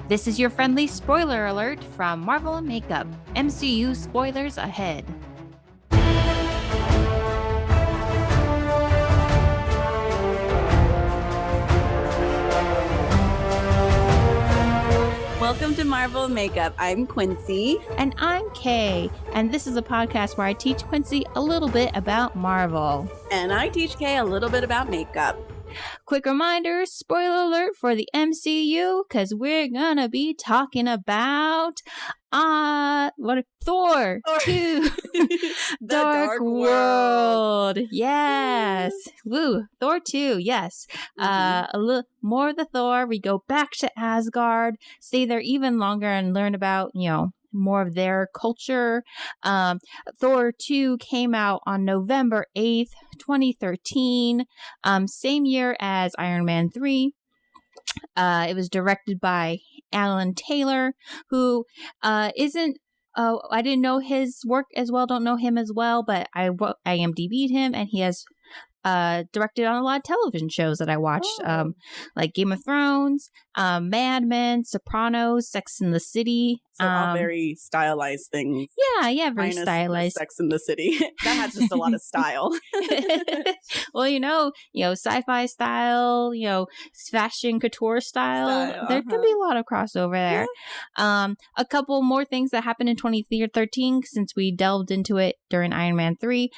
This is your friendly spoiler alert from Marvel and Makeup. MCU spoilers ahead. Welcome to Marvel Makeup. I'm Quincy. And I'm Kay. And this is a podcast where I teach Quincy a little bit about Marvel. And I teach Kay a little bit about makeup. Quick reminder, spoiler alert for the MCU, because we're gonna be talking about Thor 2 Dark World. Yes. Woo. Thor 2, yes. A little more of the Thor. We go back to Asgard, stay there even longer and learn about, more of their culture. Thor 2 came out on November 8th, 2013, same year as Iron Man 3. It was directed by Alan Taylor, who isn't I didn't know his work as well, don't know him as well, but I IMDb'd him, and he has directed on a lot of television shows that I watched, like Game of Thrones, Mad Men, Sopranos, Sex and the City. So all very stylized things. Yeah, very stylized. Sex and the City. That has just a lot of style. Well, sci-fi style, fashion couture style. There could be a lot of crossover there. Yeah. A couple more things that happened in 2013, since we delved into it during Iron Man 3.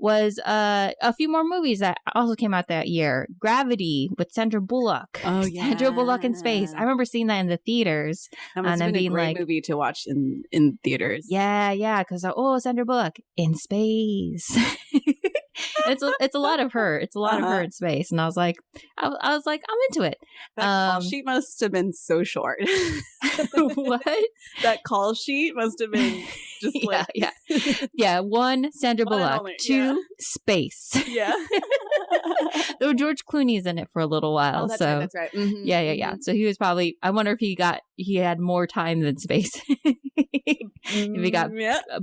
Was a few more movies that also came out that year. Gravity with Sandra Bullock. Oh, yeah. Sandra Bullock in space. I remember seeing that in the theaters. That must have been a great movie to watch in theaters. Yeah, because, Sandra Bullock in space. It's a lot of her. It's a lot of her in space. And I was like, I'm into it. That call sheet must have been so short. What? That call sheet must have been just Yeah, one, Sandra Bullock. Two, space. Yeah. Though George Clooney's in it for a little while. That's right. Mm-hmm. Yeah. So he was probably, I wonder if he had more time than space. If he got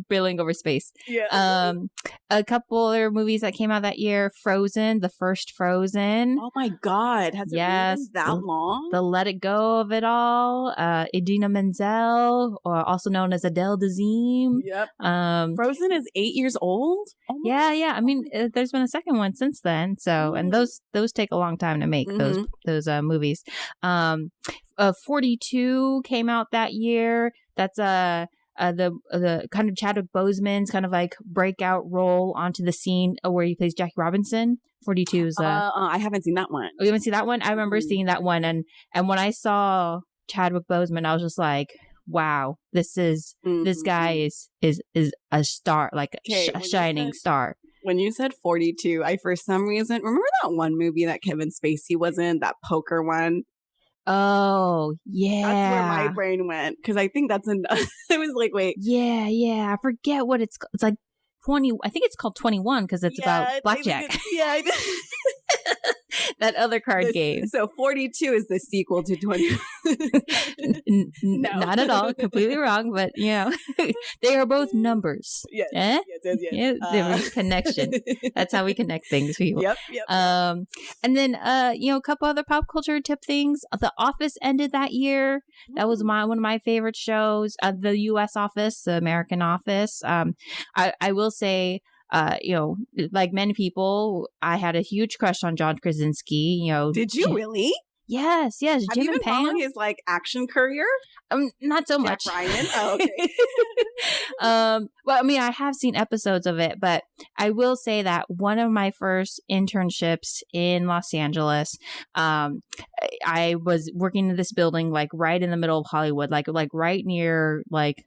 billing over space. Yeah. A couple other movies that came out that year. Frozen, the first Frozen. Oh my God. Has it been that long? The Let It Go of it all. Idina Menzel, or also known as Adele Dazeem. Yep. Frozen is 8 years old? Almost? Yeah. I mean, there's been a second one since then. So, and those take a long time to make, those movies. 42 came out that year. That's the kind of Chadwick Boseman's kind of like breakout role onto the scene where he plays Jackie Robinson. 42 is I haven't seen that one. Oh, you haven't seen that one? I remember seeing that one, and when I saw Chadwick Boseman, I was just like, wow, this guy is a star, like a shining star. When you said 42, I for some reason remember that one movie that Kevin Spacey was in, that poker one. Oh, yeah. That's where my brain went, because I think that's it was like, wait. Yeah. I forget what it's like 20. I think it's called 21 because it's about blackjack. I That other card game. So 42 is the sequel to 20. No. Not at all. Completely wrong. But, they are both numbers. Yes. Yes. There's connection. That's how we connect things, people. Yep. And then, a couple other pop culture tip things. The Office ended that year. That was one of my favorite shows. The U.S. Office, the American Office. I will say, like many people, I had a huge crush on John Krasinski. Did you really? Yes. Have Jim you been and Pam. following his action career? Not so Jack much. Ryan? Oh, okay. Well, I mean, I have seen episodes of it, but I will say that one of my first internships in Los Angeles, I was working in this building, like right in the middle of Hollywood, like right near like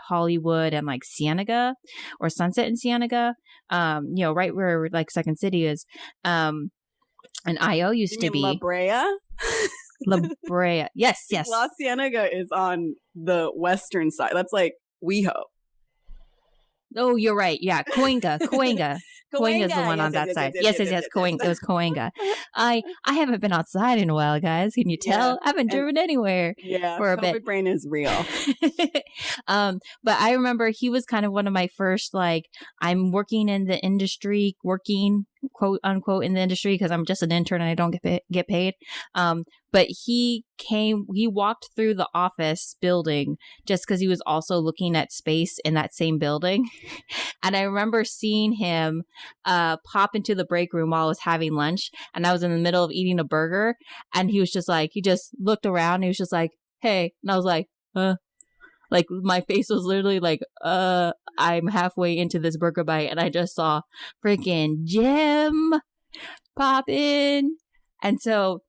Hollywood and like Cienega or Sunset and Cienega, right where like Second City is. And IO used to be La Brea. La Brea. Yes. La Cienega is on the western side. That's like WeHo. Oh, you're right. Yeah, Cahuenga. Cahuenga's the one on that side. Yes. Cahuenga. It was Cahuenga. I haven't been outside in a while, guys. Can you tell? I haven't driven anywhere for a bit. COVID brain is real. But I remember he was kind of one of my first, like, I'm working in the industry, quote unquote in the industry because I'm just an intern and I don't get paid. But he walked through the office building just because he was also looking at space in that same building. And I remember seeing him pop into the break room while I was having lunch, and I was in the middle of eating a burger, and he was just like, he just looked around and he was just like, hey. And I was like, like my face was literally like, I'm halfway into this burger bite and I just saw freaking Jim pop in. And so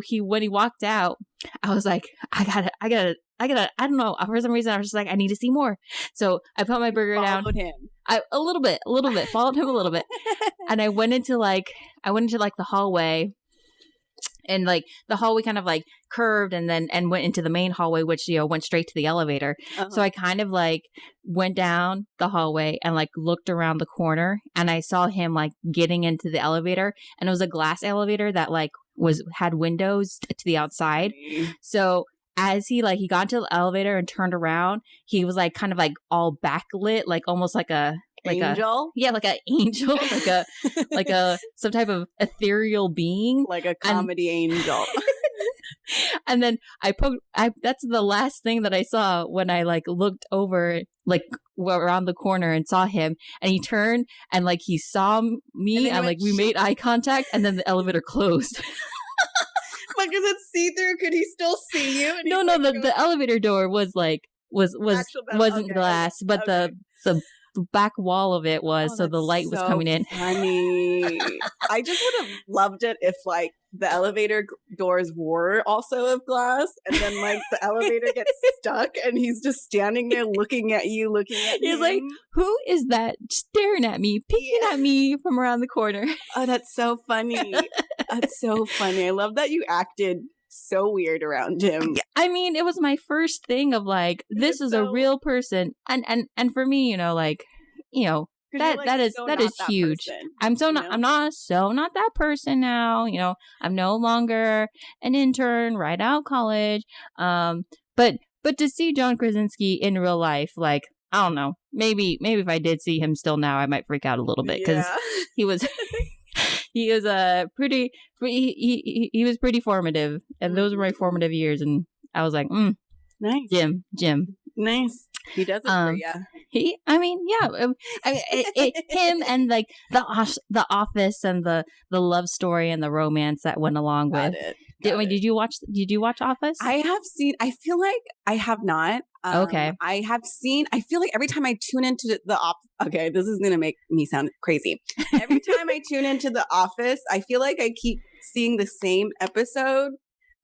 he, when he walked out, I was like, I gotta, I don't know. For some reason, I was just like, I need to see more. So I put my burger down. Followed him. A little bit, followed him a little bit. And I went into like the hallway. And like the hallway kind of like curved and went into the main hallway, which, you know, went straight to the elevator. Uh-huh. So I kind of like went down the hallway and like looked around the corner, and I saw him like getting into the elevator, and it was a glass elevator that like had windows to the outside. So as he got into the elevator and turned around, he was like kind of like all backlit, like almost like a angel? Like an angel, like a some type of ethereal being, like a comedy angel. And then that's the last thing that I saw when I like looked over like around the corner and saw him, and he turned and like he saw me and like we made eye contact, and then the elevator closed. Like, is it see-through? Could he still see you? No, the elevator door wasn't glass, but the back wall of it was, so the light was coming in. Funny. I just would have loved it if like the elevator doors were also of glass, and then like the elevator gets stuck and he's just standing there looking at you. He's like, who is that staring at me, peeking at me from around the corner? Oh, that's so funny. That's so funny. I love that you acted so weird around him. I mean, it was my first thing of like, this is a real person, and for me, you know, like, you know, that is huge. Person, I'm not that person now. You know, I'm no longer an intern right out of college. But to see John Krasinski in real life, like, I don't know, maybe if I did see him still now, I might freak out a little bit because he was. He was he was pretty formative, and those were my formative years, and I was like, nice, Jim, nice. He does it for you. Him and like the Office and the love story and the romance that went along with it. Did you watch Office? I have seen. I feel like I have not. Okay. I have seen. I feel like every time I tune into the okay, this is gonna make me sound crazy. Every time I tune into The Office, I feel like I keep seeing the same episode.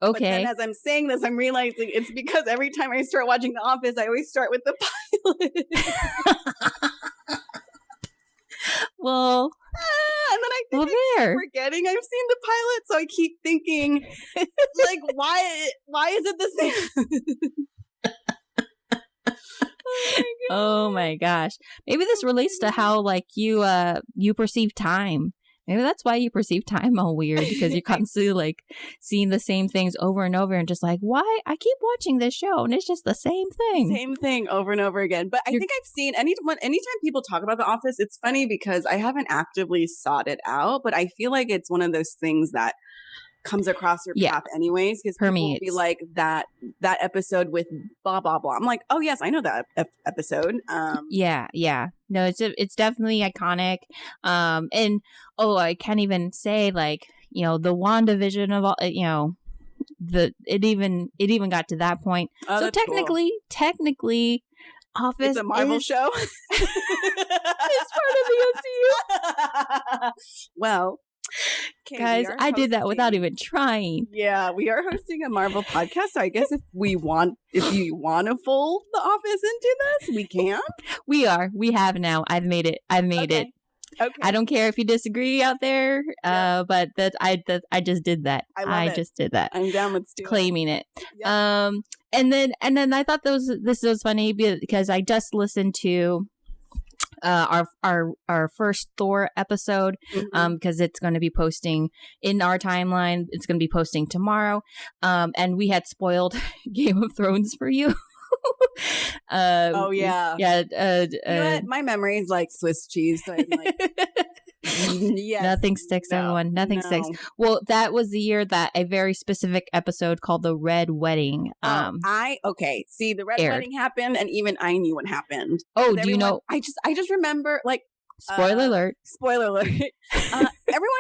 Okay. But then as I'm saying this, I'm realizing it's because every time I start watching The Office, I always start with the pilot. Well, and then I think I'm forgetting I've seen the pilot, so I keep thinking, like, why is it the same? Oh my gosh. Maybe this relates to how like you perceive time. Maybe that's why you perceive time all weird, because you're constantly like seeing the same things over and over and just like, why? I keep watching this show and it's just the same thing. Same thing over and over again. But I think I've seen anytime people talk about The Office, it's funny because I haven't actively sought it out, but I feel like it's one of those things that comes across your path anyways, because people will be like that episode with blah blah blah. I'm like, oh yes, I know that episode. Yeah. No, it's definitely iconic. And I can't even say like, you know, the WandaVision of all, you know, it even got to that point. Oh, so technically, Office it's a Marvel show. It's part of the MCU. Well, guys, I did that without even trying. Yeah, we are hosting a Marvel podcast, so I guess if you want to fold The Office into this, we can. We have now. I've made it. Okay. I don't care if you disagree out there, but I just did that. I just did that. I'm down with claiming it. Yep. And then I thought this was funny because I just listened to our first Thor episode, because it's going to be posting in our timeline. It's going to be posting tomorrow. And we had spoiled Game of Thrones for you. Oh yeah. Yeah. You know what? My memory is like Swiss cheese. So I'm like, Yes. Nothing sticks, everyone. Nothing sticks. Well, that was the year that a very specific episode called The Red Wedding. Okay. See, the Red Wedding happened, and even I knew what happened. Oh, do you know? I just remember, like, spoiler alert. Everyone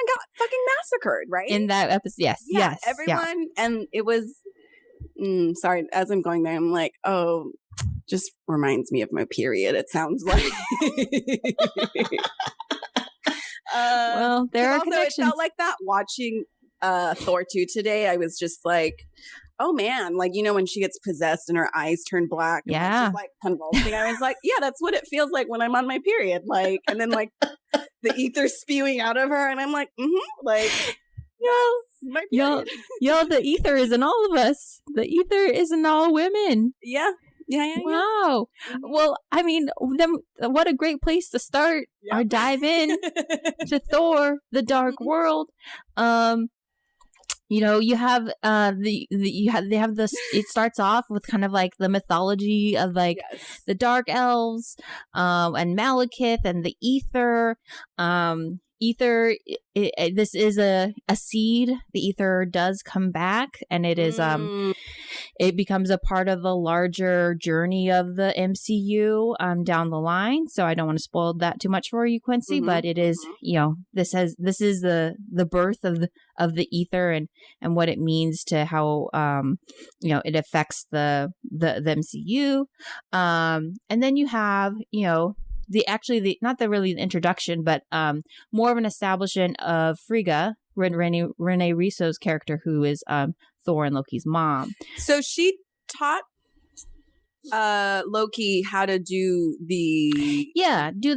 got fucking massacred, right? In that episode, yes. Yeah, yes. everyone, and it was. Sorry, as I'm going there, I'm like, oh, just reminds me of my period. It sounds like. Well, there are connections. It felt like that watching Thor 2 today. I was just like, oh man, like, you know, when she gets possessed and her eyes turn black, and she's like convulsing. I was like, yeah, that's what it feels like when I'm on my period. Like, and then like the ether spewing out of her, and I'm like, like, my period. Yo, the ether is in all of us. The ether is in all women. Yeah. Wow. Well, I mean, what a great place to start or dive in to Thor: The Dark World. You know, you have it starts off with kind of like the mythology of like the dark elves, and Malekith and the ether. Ether, this is a seed. The ether does come back, and it is it becomes a part of the larger journey of the MCU down the line. So I don't want to spoil that too much for you, Quincy, but it is, you know, this is the birth of the ether and what it means to how you know, it affects the MCU. And then you have, you know, not really the introduction, but more of an establishment of Frigga, Rene Russo's character, who is Thor and Loki's mom. So she taught Loki how to do the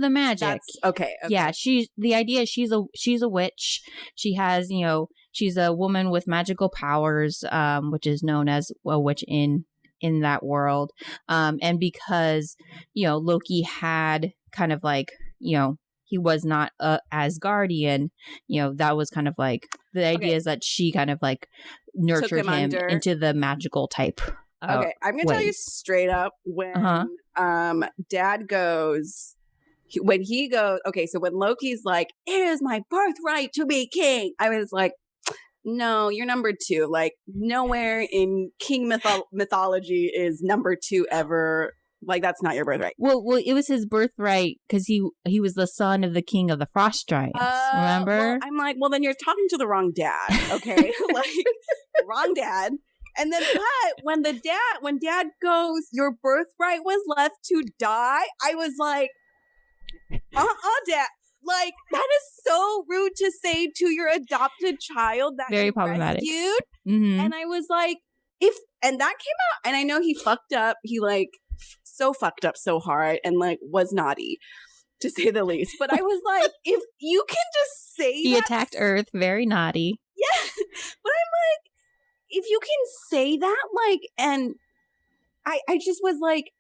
magic. Okay. Yeah, the idea is she's a witch. She has, you know, she's a woman with magical powers, which is known as a witch in that world. And because, you know, Loki had kind of like, you know, he was not a Asgardian, you know, that was kind of like the idea is that she kind of like nurtured him into the magical type. Okay, I'm gonna tell you straight up, when Dad goes, when Loki's like, it is my birthright to be king, I was like, no, you're number 2. Like, nowhere in king mythology is number 2 ever. Like, that's not your birthright. Well, it was his birthright because he was the son of the king of the frost giants. Remember? Well, I'm like, well, then you're talking to the wrong dad. Okay, like, wrong dad. And then, but when Dad goes, your birthright was left to die, I was like, Dad. Like, that is so rude to say to your adopted child that very problematic. Rescued. And I was like, and that came out, and I know he fucked up. He like so fucked up so hard and like was naughty, to say the least. But I was like, if you can just say he attacked Earth, very naughty. Yeah. But I'm like, if you can say that, like, and I just was like,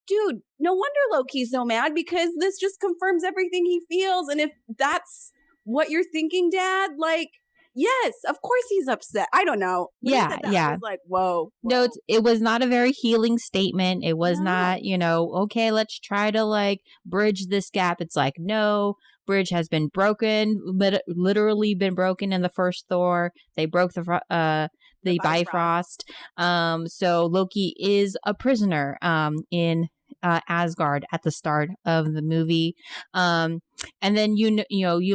dude, no wonder Loki's so mad, because this just confirms everything he feels. And if that's what you're thinking, Dad, like, yes, of course he's upset. I don't know. When yeah. I was like, whoa. No, it was not a very healing statement. It was not, you know, okay, let's try to like bridge this gap. It's like, no, bridge has been broken, literally been broken in the first Thor. They broke the bifrost. So Loki is a prisoner in Asgard at the start of the movie. And then you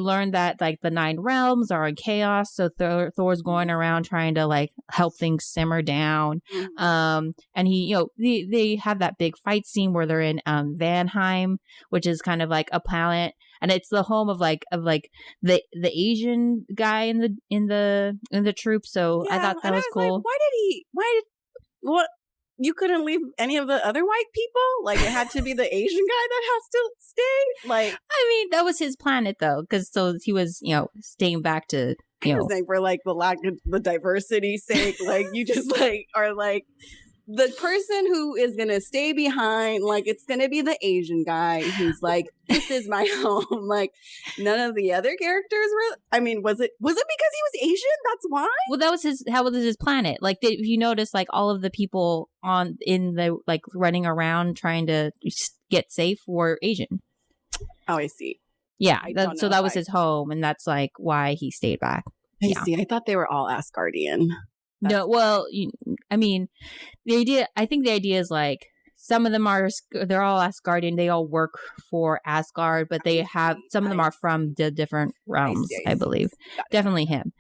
learn that like the 9 realms are in chaos, so Thor's going around trying to like help things simmer down. And he, they have that big fight scene where they're in Vanheim, which is kind of like a planet, and it's the home of the Asian guy in the troop. So I thought that was cool. Like, what? You couldn't leave any of the other white people? Like, it had to be the Asian guy that has to stay? Like, I mean, that was his planet, though, because he was, staying back to, I was saying for, like, the lack of the diversity's sake, like, you just, like, are, like, the person who is going to stay behind, like, it's going to be the Asian guy who's, like, this is my home. Like, none of the other characters were, I mean, was it because he was Asian? That's why? Well, that was his planet. Like, if you notice, like, all of the people running around trying to get safe were Asian. Oh, I see. Yeah, so that was his home, and that's like why he stayed back. I see. I thought they were all Asgardian. No, well, I mean, I think the idea is like some of them they're all Asgardian. They all work for Asgard, but they have some of them are from the different realms, I believe. Definitely him.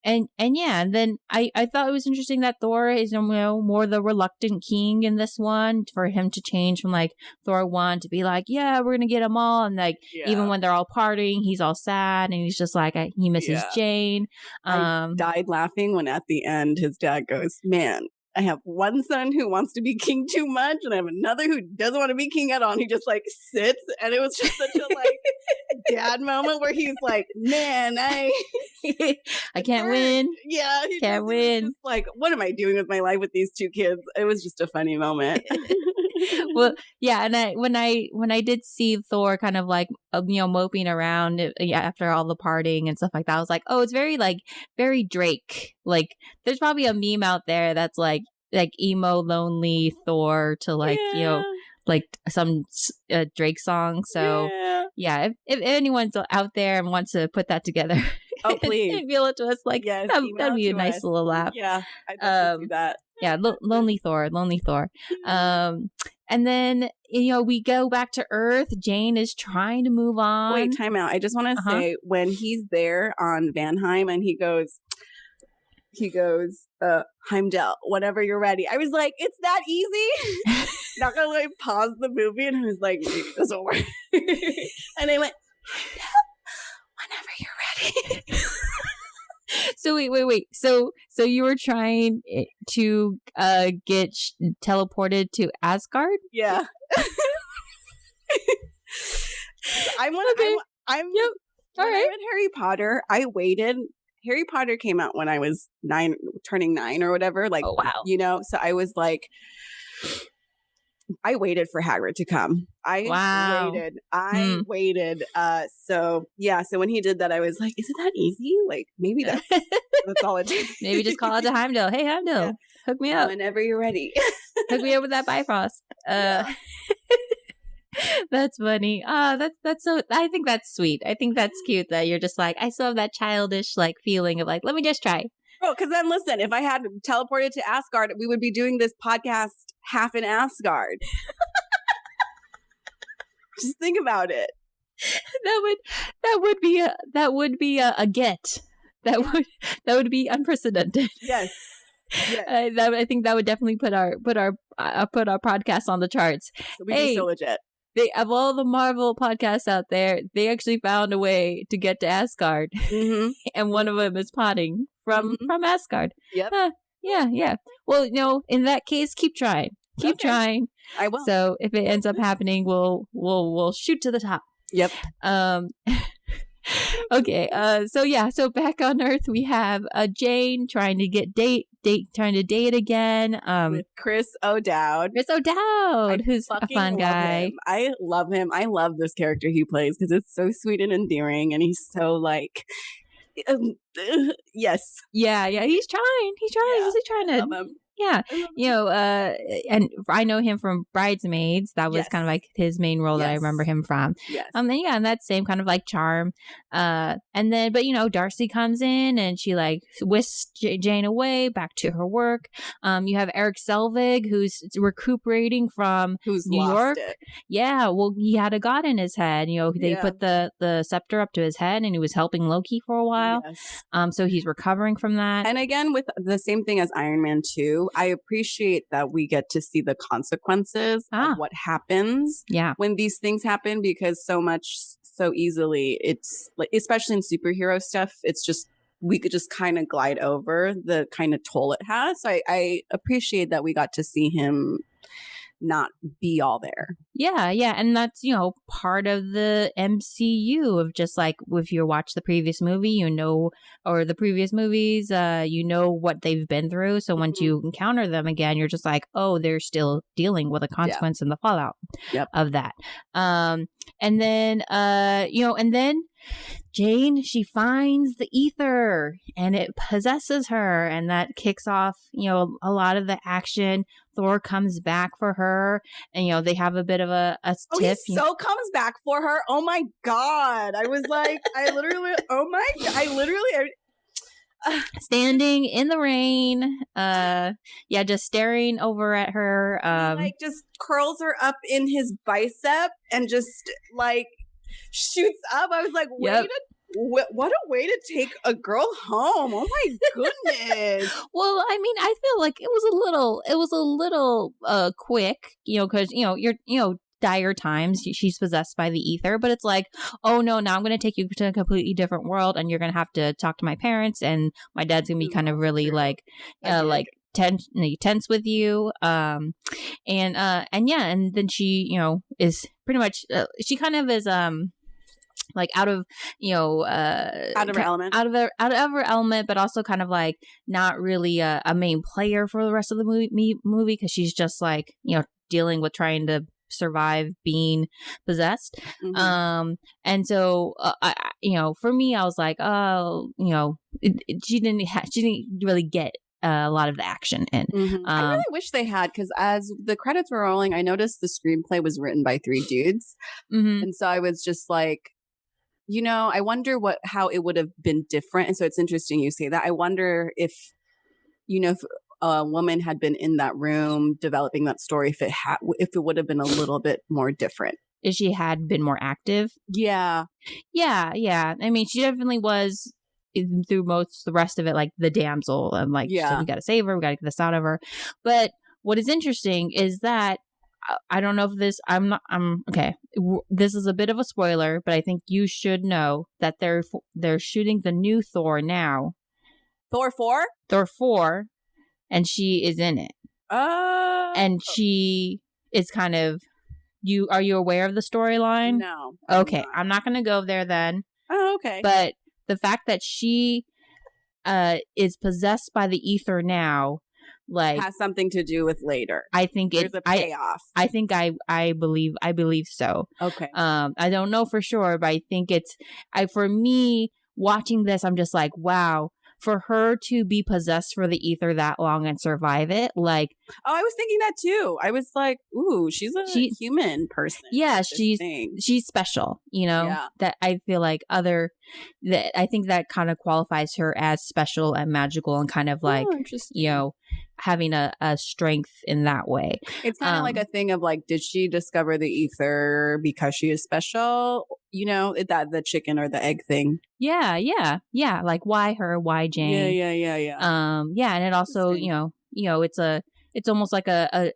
And then I thought it was interesting that Thor is more the reluctant king in this one, for him to change from like Thor 1 to be like, yeah, we're gonna get them all, and like even when they're all partying, he's all sad and he's just like he misses Jane. I died laughing when at the end his dad goes, man, I have one son who wants to be king too much, and I have another who doesn't want to be king at all. And he just like sits, and it was just such a like dad moment where he's like, man, I can't win. Yeah, he can't win. Just like, what am I doing with my life with these two kids? It was just a funny moment. Well, yeah, and when I did see Thor kind of like moping around after all the partying and stuff like that, I was like, oh, it's very Drake. Like, there's probably a meme out there that's like emo lonely Thor to like like some Drake song. So if anyone's out there and wants to put that together, oh please, email it to us. Like that'd be a nice little laugh. Yeah, I'd love to see that. Yeah, lonely Thor. And then we go back to Earth. Jane is trying to move on. Wait, time out. I just want to say, when he's there on Vanheim and he goes, Heimdall, whenever you're ready. I was like, it's that easy? Not gonna like pause the movie, and I was like, maybe this will work. And I went, whenever you're ready. So wait. So you were trying to get teleported to Asgard? Yeah. I'm all right. With Harry Potter, I waited. Harry Potter came out when I was turning 9 or whatever. Like, oh, wow. So I was like, I waited for Hagrid to come. I waited. So when he did that, I was like, is it that easy? Like, maybe that's all it takes. Maybe just call it to Heimdall. Hey, Heimdall, hook me up. Whenever you're ready. Hook me up with that bifrost. That's funny. That's so, I think that's sweet. I think that's cute that you're just like, I still have that childish like feeling of like, let me just try. Oh, because then listen, if I had teleported to Asgard, we would be doing this podcast half in Asgard. Just think about it. That would be a get. That would be unprecedented. Yes. I think that would definitely put our podcast on the charts. So we'd be so legit. Of all the Marvel podcasts out there, they actually found a way to get to Asgard, and one of them is potting from Asgard. Yep. Yeah. Well, in that case, keep trying. Keep trying. I will. So if it ends up happening, we'll shoot to the top. Yep. Okay. So back on Earth, we have Jane trying to date again. With Chris O'Dowd. Who's a fun guy. Him. I love him. I love this character he plays because it's so sweet and endearing, and he's so like, yes. Yeah. He's trying. Yeah, Is he trying to? I love him. Yeah, and I know him from Bridesmaids. That was kind of like his main role that I remember him from. Yes. And that same kind of like charm. And then, but Darcy comes in and she like whisks Jane away back to her work. You have Eric Selvig, who's recuperating from New York. It. Yeah, well, he had a god in his head. They put the scepter up to his head, and he was helping Loki for a while. Yes. So he's recovering from that. And again, with the same thing as Iron Man 2. I appreciate that we get to see the consequences of what happens when these things happen, because so easily it's like, especially in superhero stuff, it's just, we could just kind of glide over the kind of toll it has. So I appreciate that we got to see him not be all there. Yeah. And that's, part of the MCU of just like, if you watch the previous movie, or the previous movies, what they've been through. So once you encounter them again, you're just like, oh, they're still dealing with the consequence and the fallout of that. And then and then Jane, she finds the ether and it possesses her, and that kicks off, a lot of the action. Thor comes back for her, and they have a bit of a tiff. He comes back for her. Oh my God. I was like, standing in the rain, just staring over at her. Just curls her up in his bicep and just like shoots up. I was like, what a way to take a girl home. Oh my goodness. Well, I mean, I feel like it was a little quick, because you're dire times. She's possessed by the ether, but it's like, oh no, now I'm going to take you to a completely different world, and you're going to have to talk to my parents, and my dad's going to be kind of really tense with you, and then she is pretty much she kind of is out of her element, out of her element, but also kind of like not really a main player for the rest of the movie because she's just like dealing with trying to survive being possessed. Mm-hmm. And so for me, I was like, she didn't really get a lot of the action in. Mm-hmm. I really wish they had, because as the credits were rolling, I noticed the screenplay was written by 3 dudes. Mm-hmm. And so I was just like, I wonder how it would have been different. And so it's interesting you say that. I wonder if a woman had been in that room developing that story, if it would have been a little bit more different. If she had been more active. Yeah. I mean, she definitely was through most the rest of it, like the damsel, and like, so we got to save her, we got to get this out of her. But what is interesting is that I don't know if this, I'm okay. This is a bit of a spoiler, but I think you should know that they're shooting the new Thor now. Thor 4? Thor 4, and she is in it. And she is kind of, are you aware of the storyline? No. Okay, I'm not going to go there then. Oh, okay. But the fact that she is possessed by the ether now, like, has something to do with later. I think there's a payoff. I think I believe so. Okay. I don't know for sure, but I think for me watching this, I'm just like, wow, for her to be possessed for the ether that long and survive it, like, oh, I was thinking that too. I was like, ooh, she's a human person. Yeah, she's special, that I feel like I think that kind of qualifies her as special and magical and kind of like, having a strength in that way. It's kind of like a thing of like, did she discover the ether because she is special? That the chicken or the egg thing. Yeah. Like, why her? Why Jane? Yeah. And it also, it's almost like a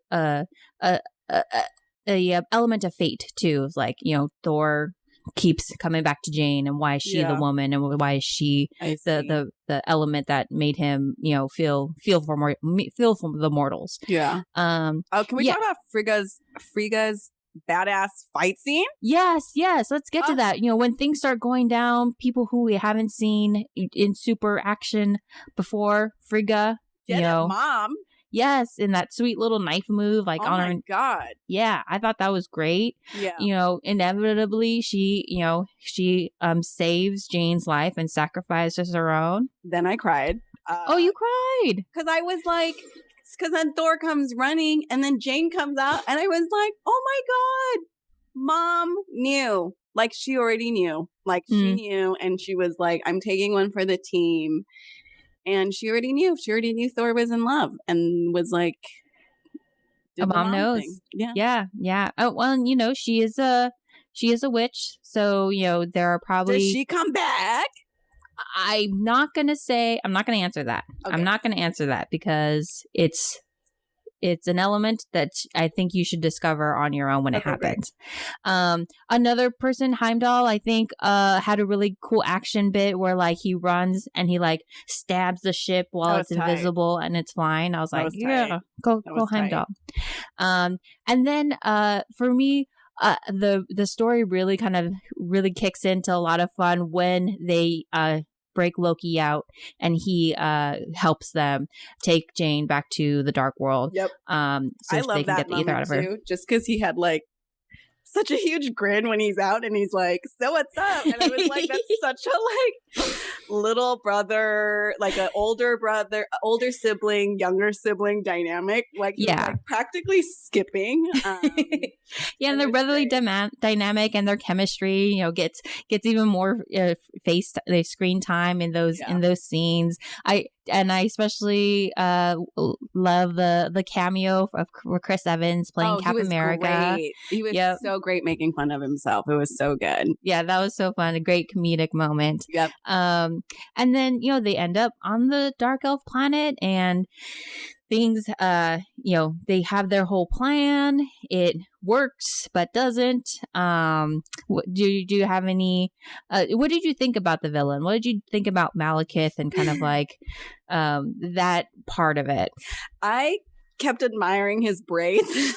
element of fate too. It's like, Thor keeps coming back to Jane, and why is she the woman, and why is she the element that made him feel for the mortals. Can we talk about Frigga's badass fight scene? Yes, let's get to that. When things start going down, people who we haven't seen in super action before, Frigga, mom. Yes, in that sweet little knife move, like, on her. God. Yeah, I thought that was great. Yeah. Inevitably she saves Jane's life and sacrifices her own. Then I cried. Oh, you cried? Because I was like, because then Thor comes running, and then Jane comes out, and I was like, oh my God, Mom knew. Like, she already knew. Like, she knew, and she was like, I'm taking one for the team. And she already knew. She already knew Thor was in love and was like, a mom knows. Thing. Yeah. Oh, well, she is a witch. So, there are probably. Does she come back? I'm not going to answer that. Okay. I'm not going to answer that because it's an element that I think you should discover on your own when it happens. Great. Another person, Heimdall, I think, had a really cool action bit where like he runs and he like stabs the ship while it's invisible and it's flying. I was like, go Heimdall. And then for me, the story really kind of kicks into a lot of fun when they break Loki out and he helps them take Jane back to the dark world. Yep. So I love they can that get the ether out of her. Too, just because he had like such a huge grin when he's out and he's like, so what's up? And I was like, that's such a like little brother, like an older brother, older sibling, younger sibling dynamic. Like, he was, like, practically skipping. Yeah, and their brotherly dynamic and their chemistry, you know, gets even more screen time in those scenes. I especially love the cameo of Chris Evans playing Cap America. Great. He was so great making fun of himself. It was so good. Yeah, that was so fun. A great comedic moment. Yep. And then, you know, they end up on the Dark Elf planet and things, you know, they have their whole plan. It works, but doesn't. Do you have any, what did you think about the villain? What did you think about Malekith and kind of like, that part of it? I kept admiring his braids.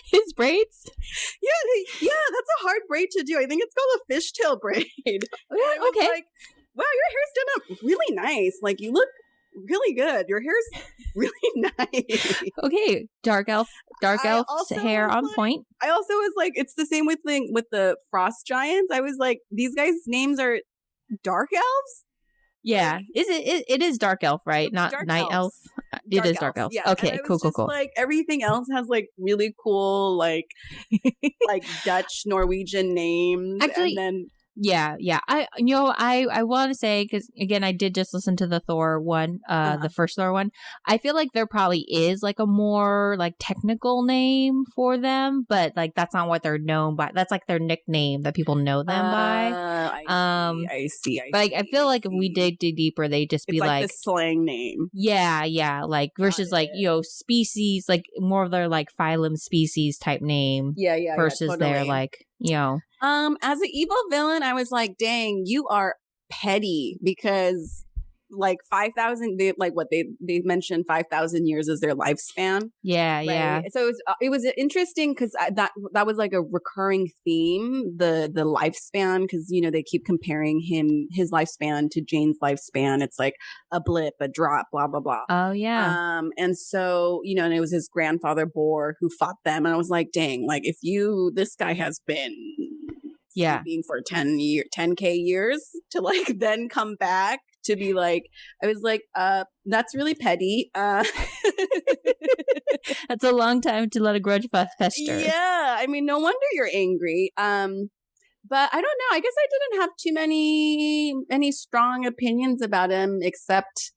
His braids? Yeah, that's a hard braid to do. I think it's called a fishtail braid. Okay. Like, wow, your hair's done up really nice. Like, you look really good. Your hair's really nice. Okay, dark elf's hair on point. I also was like, it's the same with the frost giants. I was like, these guys' names are dark elves. Yeah, it is dark elf, right? Not night elf. It is dark elf. Yeah. Okay, cool. Like, everything else has like really cool like like Dutch, Norwegian names. Actually, and then I want to say, because again, I did just listen to the Thor one, the first Thor one. I feel like there probably is like a more like technical name for them, but like that's not what they're known by. That's like their nickname that people know them by. I see. But I feel like if we dig deeper, they just be like the slang name. Yeah, like versus like, you know, species, like more of their like phylum species type name. Yeah. Versus totally. their like, you know. As an evil villain, I was like, dang, you are petty, because like 5,000, they mentioned 5,000 years as their lifespan. Yeah, right? yeah. So it was interesting because that was like a recurring theme, the lifespan, because, you know, they keep comparing his lifespan to Jane's lifespan. It's like a blip, a drop, blah blah blah. Oh yeah. And so, you know, and it was his grandfather Boar who fought them, and I was like, dang, like this guy has been sleeping for 10K years to like then come back to be like, I was like, that's really petty. That's a long time to let a grudge fester. Yeah. I mean, no wonder you're angry. But I don't know. I guess I didn't have too any strong opinions about him, except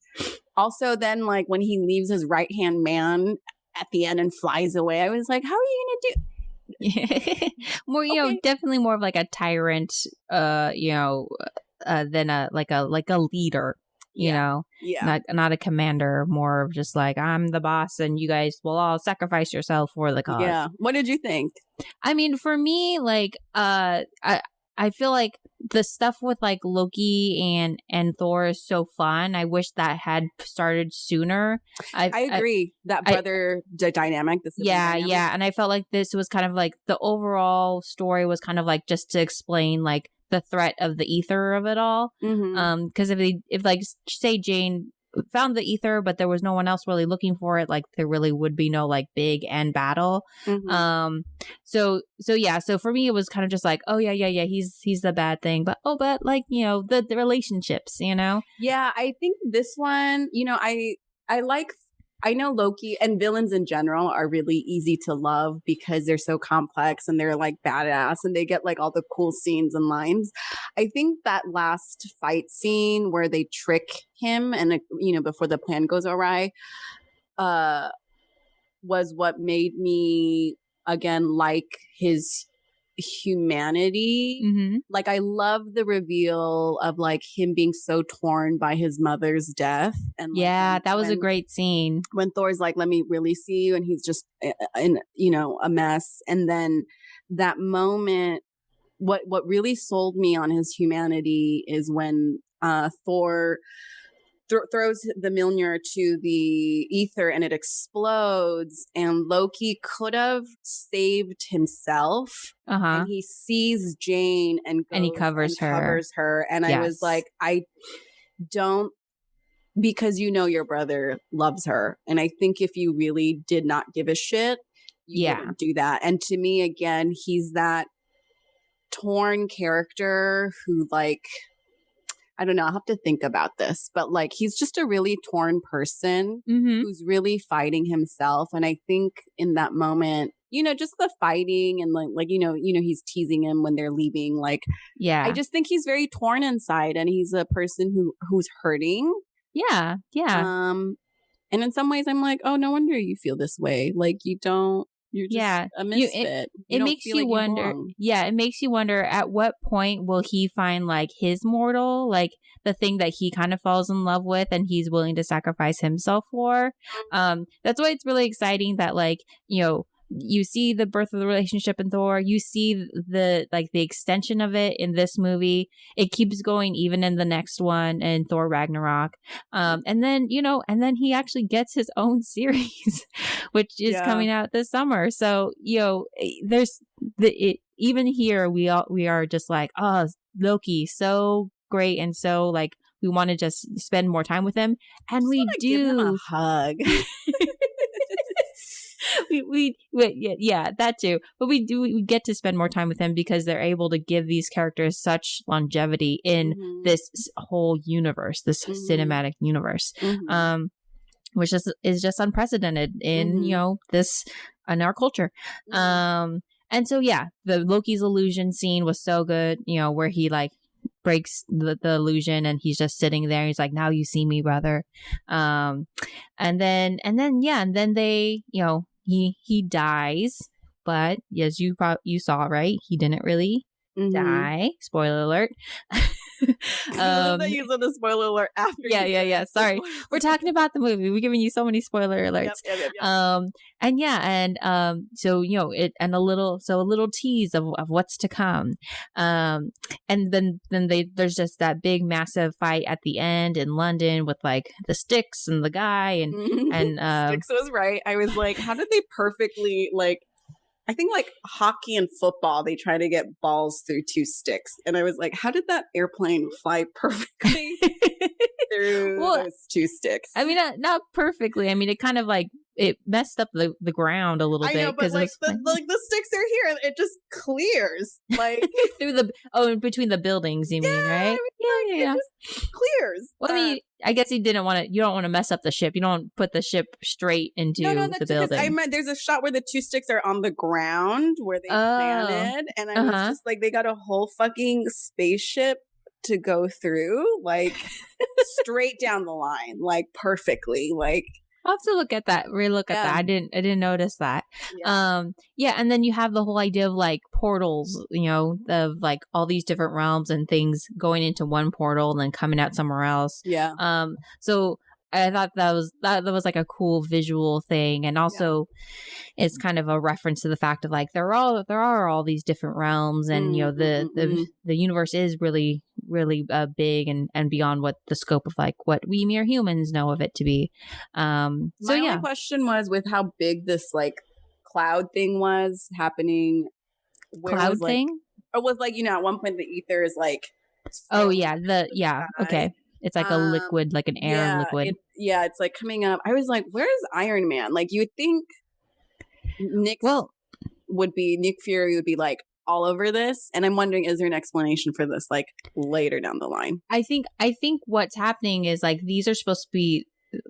also then like when he leaves his right-hand man at the end and flies away, I was like, how are you going to do? More, you know, definitely more of like a tyrant, you know, than a leader, you know, not a commander, more of just like, I'm the boss and you guys will all sacrifice yourself for the cause. Yeah. What did you think? I mean, for me, like, I feel like the stuff with like Loki and Thor is so fun. I wish that had started sooner. I agree. That brother dynamic. Dynamic. And I felt like this was kind of like the overall story was kind of like just to explain like the threat of the ether of it all. Mm-hmm. Because if like say Jane found the ether, but there was no one else really looking for it, like there really would be no like big end battle. Mm-hmm. So for me it was kind of just like, oh yeah, he's the bad thing, but like, you know, the relationships, you know. Yeah, I think this one, you know, I know Loki and villains in general are really easy to love because they're so complex and they're like badass and they get like all the cool scenes and lines. I think that last fight scene where they trick him and, you know, before the plan goes awry, was what made me again like his humanity. Mm-hmm. Like, I love the reveal of like him being so torn by his mother's death, and like, that was a great scene when Thor's like, let me really see you, and he's just in, you know, a mess. And then that moment, what really sold me on his humanity is when Thor throws the Mjolnir to the ether and it explodes, and Loki could have saved himself. And he sees Jane and he covers her. And I was like, I don't, because you know your brother loves her. And I think if you really did not give a shit, you wouldn't do that. And to me, again, he's that torn character who, like, I don't know, I'll have to think about this, but like, he's just a really torn person who's really fighting himself. And I think in that moment, you know, just the fighting and like, you know, he's teasing him when they're leaving. Like, I just think he's very torn inside, and he's a person who's hurting. Yeah. Yeah. And in some ways I'm like, oh, no wonder you feel this way. Like, you're just a misfit. It makes you wonder. It makes you wonder, at what point will he find like his mortal, like the thing that he kind of falls in love with and he's willing to sacrifice himself for. That's why it's really exciting that, like, you know, you see the birth of the relationship in Thor. You see the extension of it in this movie. It keeps going even in the next one, in Thor Ragnarok. And then he actually gets his own series, which is coming out this summer. So, you know, there's even here we are just like, oh, Loki, so great, and so like we want to just spend more time with him, and we do. Give him a hug. That too, but we get to spend more time with him because they're able to give these characters such longevity in this whole universe, this cinematic universe, which is just unprecedented in you know, this in our culture. And so the Loki's illusion scene was so good, you know, where he like breaks the illusion and he's just sitting there. He's like, now you see me, brother. And then they, you know, he dies, but as you saw, right, he didn't really die. Spoiler alert. They use the spoiler alert after. Yeah. Sorry, we're talking about the movie. We're giving you so many spoiler alerts. Yep. So you know it, and a little tease of what's to come. And then there's just that big massive fight at the end in London with like the sticks and the guy and Sticks was right. I was like, how did they perfectly, like, I think like hockey and football, they try to get balls through two sticks. And I was like, how did that airplane fly perfectly through those two sticks? I mean, not perfectly. I mean, it kind of like, it messed up the ground a little bit. I know, but like the sticks are here and it just clears. Like through between the buildings, you mean, right? Yeah. It just clears. Well, I mean, I guess you don't want to mess up the ship. You don't put the ship straight into the building. I meant there's a shot where the two sticks are on the ground where they landed, and I was just like, they got a whole fucking spaceship to go through, like straight down the line, like perfectly, like. I'll have to look at that. Relook at that. I didn't notice that. Yeah. And then you have the whole idea of like portals, you know, of like all these different realms and things going into one portal and then coming out somewhere else. Yeah. So I thought that was like a cool visual thing, and also it's kind of a reference to the fact of like there are all these different realms, and you know the universe is really big and beyond what the scope of like what we mere humans know of it to be. My only question was with how big this like cloud thing was happening. Cloud thing? Or was like, you know, at one point the ether is like. Okay. It's like a liquid, like an air liquid. It's like coming up. I was like, where's Iron Man? Like, you would think Nick Fury would be like all over this. And I'm wondering, is there an explanation for this like later down the line? I think what's happening is like these are supposed to be,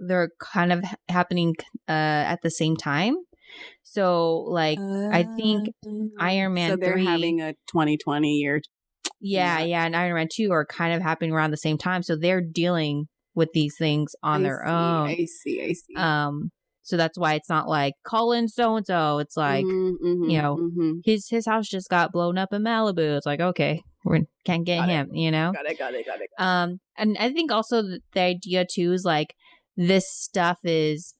they're kind of happening at the same time. So like, I think Iron Man 3. So they're having a 2020 year. Yeah, and Iron Man 2 are kind of happening around the same time, so they're dealing with these things on their own. I see. So that's why it's not like Colin so and so. It's like you know, his house just got blown up in Malibu. It's like, okay, we can't get him. You know, got it. And I think also the idea too is like this stuff is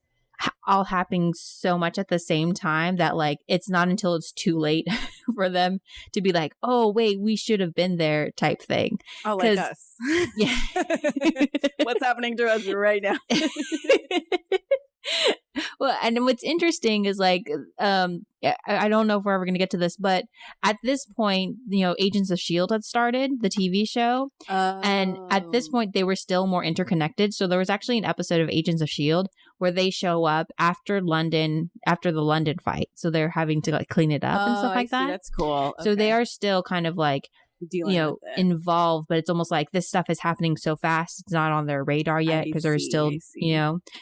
all happening so much at the same time that like it's not until it's too late for them to be like, oh wait, we should have been there type thing. Oh, like us. Yeah. What's happening to us right now? Well, and what's interesting is like, I don't know if we're ever going to get to this, but at this point, Agents of S.H.I.E.L.D. had started, the TV show. And at this point, they were still more interconnected. So there was actually an episode of Agents of S.H.I.E.L.D. where they show up after the London fight. So they're having to like clean it up and stuff like that. That's cool. Okay. So they are still kind of like, involved, but it's almost like this stuff is happening so fast it's not on their radar yet because they're still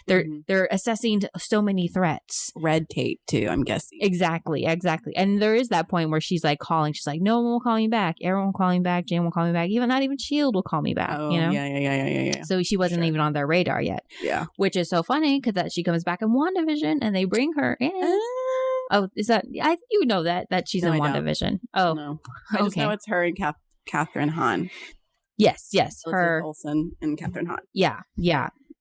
they're assessing so many threats. Red tape too, I'm guessing. Exactly. And there is that point where she's like calling, she's like, no one will call me back, Aaron will call me back, Jane will call me back, not even S.H.I.E.L.D. will call me back. Yeah. So she wasn't even on their radar yet, which is so funny because that she comes back in WandaVision and they bring her in. Oh, is that? that she's in WandaVision. Oh, no. I just know it's her and Catherine Hahn. Yes, Elizabeth her Olsen and Catherine Hahn. Yeah.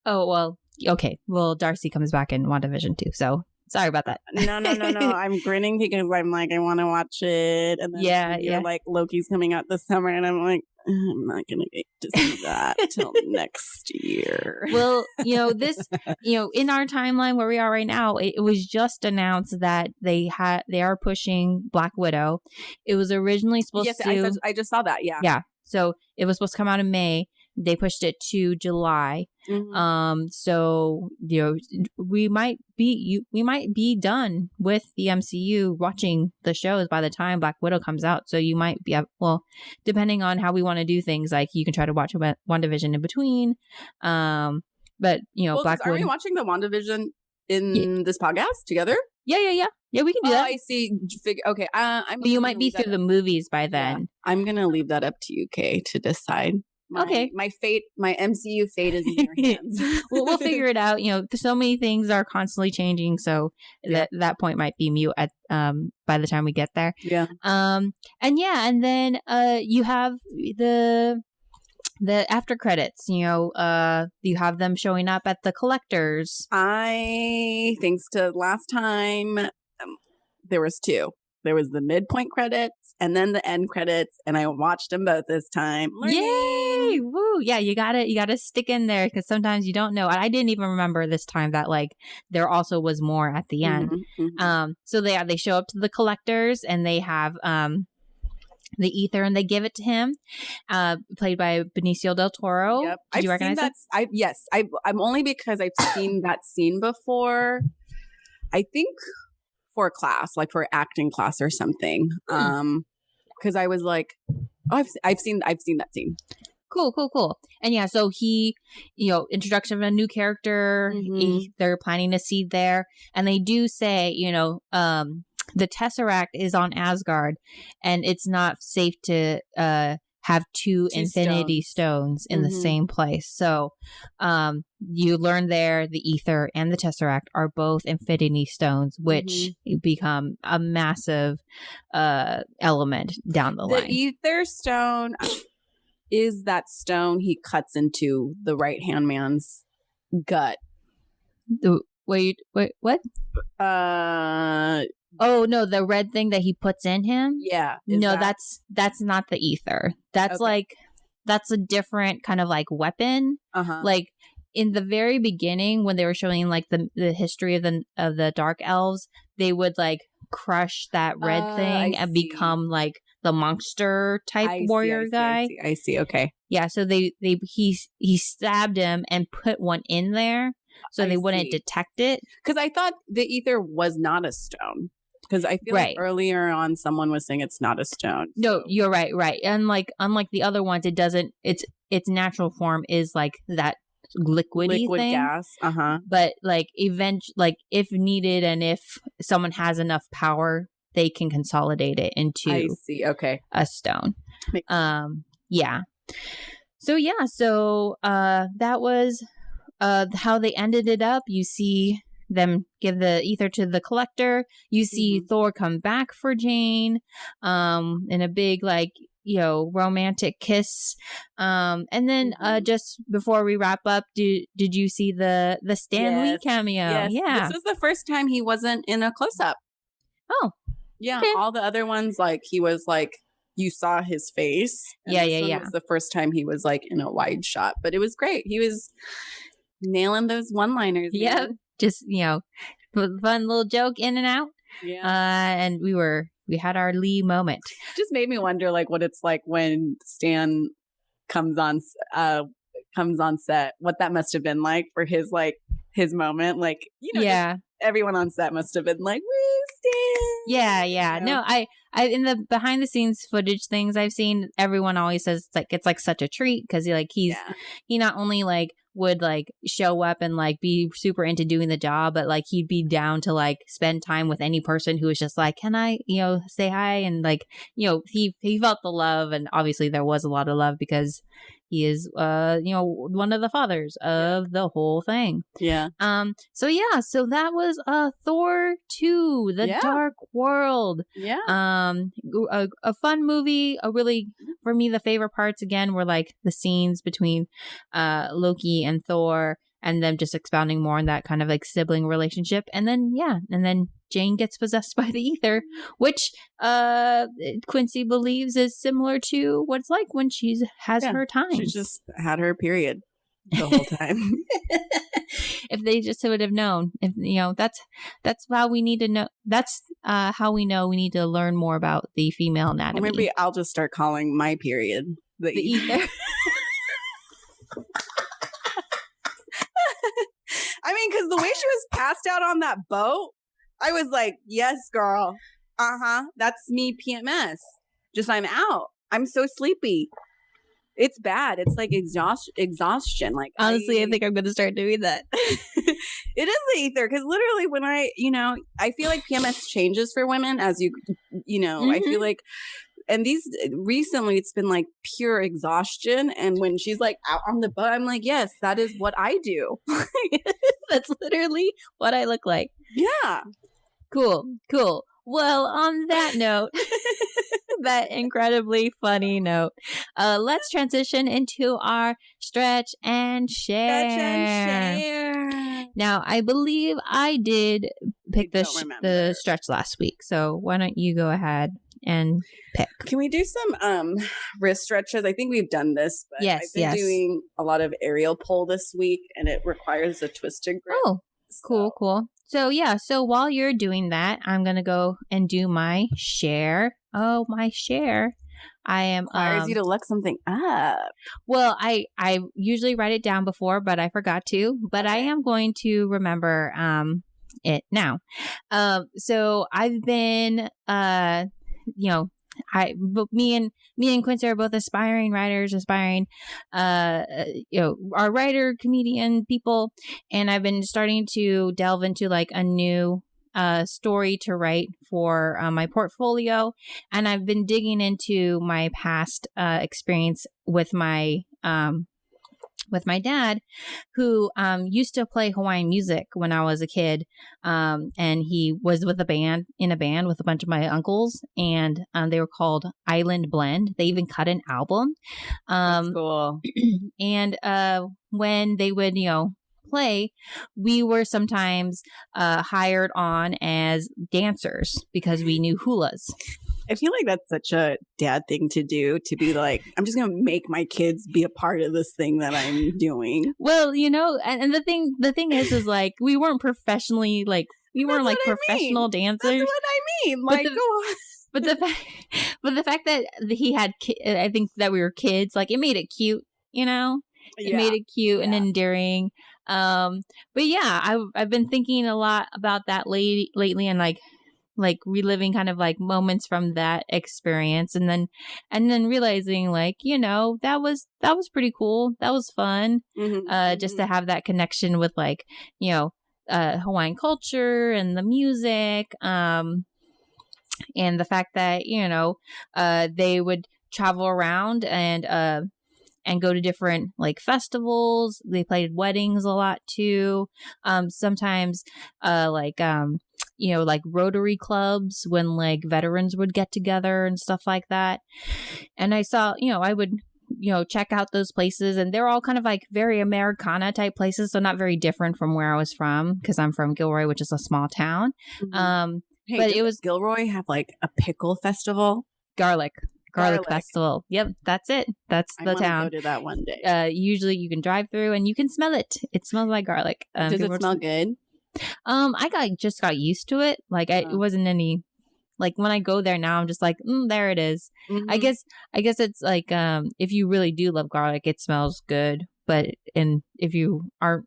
Oh well, okay. Well, Darcy comes back in WandaVision too. So sorry about that. No. I'm grinning because I'm like, I want to watch it, and then you're like, Loki's coming out this summer, and I'm like, I'm not gonna get to see that till next year. Well, this, in our timeline where we are right now, it was just announced that they are pushing Black Widow. It was originally supposed to. I just saw that. Yeah. Yeah. So it was supposed to come out in May. They pushed it to July. Mm-hmm. So we might be done with the MCU watching the shows by the time Black Widow comes out. So you might be depending on how we want to do things, like you can try to watch WandaVision in between. But Black Widow. Are we watching the WandaVision in this podcast together? Yeah. We can do that. I see. Okay. You might be through the movies by then. Yeah. I'm gonna leave that up to you, Kay, to decide. My fate, my MCU fate is in your hands. We'll figure it out. So many things are constantly changing, so that point might be mute at by the time we get there. Yeah. And then you have the after credits. You have them showing up at the collectors. Thanks to last time, there was two. There was the midpoint credits and then the end credits, and I watched them both this time. Yay! Woo! Yeah, you gotta stick in there because sometimes you don't know. I didn't even remember this time that like there also was more at the end. Mm-hmm. So they show up to the collectors and they have the ether and they give it to him, played by Benicio del Toro. Yep. Did you recognize that? Yes. I'm only because I've seen that scene before. I think for a class, like for acting class or something. Because I was like, oh, I've seen that scene. Cool. And so he, introduction of a new character. Mm-hmm. They're planting a seed there, and they do say, the Tesseract is on Asgard, and it's not safe to have two Infinity Stones in the same place. So you learn there the Ether and the Tesseract are both Infinity Stones, which become a massive element down the line. The Ether Stone is that stone he cuts into the right-hand man's gut. Wait, what? Oh no, the red thing that he puts in him? Yeah. That's not the Ether. That's that's a different kind of like weapon. Like in the very beginning when they were showing like the history of the Dark Elves, they would like crush that red thing and become like the monster type warrior guy. I see. Okay. Yeah, so he stabbed him and put one in there so they wouldn't detect it. Because I thought the Ether was not a stone. Because I feel like earlier on someone was saying it's not a stone. So. No, you're right. Unlike the other ones, it doesn't. Its natural form is like that liquid thing. Gas. But like if needed and if someone has enough power, they can consolidate it into a stone. Yeah. So that was how they ended it up. You see them give the ether to the collector. You see Thor come back for Jane in a big romantic kiss. And then just before we wrap up, did you see the Stan Lee cameo? Yes. Yeah. This was the first time he wasn't in a close-up. Oh. Yeah. Okay. All the other ones, like he was like you saw his face. And this one was the first time he was like in a wide shot, but it was great. He was nailing those one-liners. Yeah. Just, fun little joke in and out. Yeah. And we had our Lee moment. Just made me wonder, like, what it's like when Stan comes on set, what that must have been like for his moment. Like, yeah, everyone on set must have been like, woo, Stan. Yeah. No, I in the behind the scenes footage things I've seen, everyone always says it's like such a treat because he not only like would like show up and like be super into doing the job, but like he'd be down to like spend time with any person who was just like, can I say hi, and like he felt the love, and obviously there was a lot of love because he is one of the fathers of the whole thing. Yeah. So that was Thor 2, The Dark World. Yeah. A fun movie. Really, for me, the favorite parts again were like the scenes between Loki and Thor, and them just expounding more on that kind of like sibling relationship. And then Jane gets possessed by the ether, which Quincy believes is similar to what it's like when she has her time. She just had her period the whole time. If they just would have known, that's how we need to know. That's how we know we need to learn more about the female anatomy. Or maybe I'll just start calling my period the ether. I mean, because the way she was passed out on that boat, I was like, yes, girl. That's me PMS. Just I'm out. I'm so sleepy. It's bad. It's like exhaustion. Like, honestly, I think I'm going to start doing that. It is the ether, because literally when I feel like PMS changes for women as I feel like, and recently it's been like pure exhaustion. And when she's like out on the boat, I'm like, yes, that is what I do. That's literally what I look like. Yeah. Cool. Well, on that note, that incredibly funny note, let's transition into our stretch and share. Now, I believe I did pick the stretch last week, so why don't you go ahead and pick? Can we do some wrist stretches? I think we've done this, but I've been doing a lot of aerial pull this week, and it requires a twisted grip. Oh, cool. So while you're doing that, I'm going to go and do my share. Oh, my share. I am requires you to look something up. Well, I usually write it down before, but I forgot to. But I am going to remember it now. So I've been me and Quincy are both aspiring writers, our writer, comedian people, and I've been starting to delve into like a new story to write for my portfolio, and I've been digging into my past experience with my dad, who used to play Hawaiian music when I was a kid, and he was in a band with a bunch of my uncles, and they were called Island Blend. They even cut an album. That's cool. And when they would play, we were sometimes hired on as dancers because we knew hulas. I feel like that's such a dad thing to do, to be like, I'm just going to make my kids be a part of this thing that I'm doing. Well, and the thing is like, we weren't professionally, like, we weren't like professional dancers. That's what I mean. Like, but the fact that he had, I think that we were kids, like, it made it cute, It made it cute and endearing. But yeah, I've been thinking a lot about that lately, and like reliving kind of like moments from that experience, and then realizing like, that was pretty cool. That was fun. Just to have that connection with like, Hawaiian culture and the music, and the fact that, they would travel around and go to different like festivals. They played weddings a lot too. Sometimes like Rotary clubs, when like veterans would get together and stuff like that. And I saw, I would, check out those places, and they're all kind of like very Americana type places. So not very different from where I was from, because I'm from Gilroy, which is a small town. Hey, but it was Gilroy have like a pickle festival? Garlic festival. Yep, that's it. That's the town. Go to that one day. Usually you can drive through and you can smell it. It smells like garlic. Does it smell good? I just got used to it. Like it wasn't any. Like when I go there now, I'm just like, there it is. Mm-hmm. I guess it's like if you really do love garlic, it smells good. But if you aren't,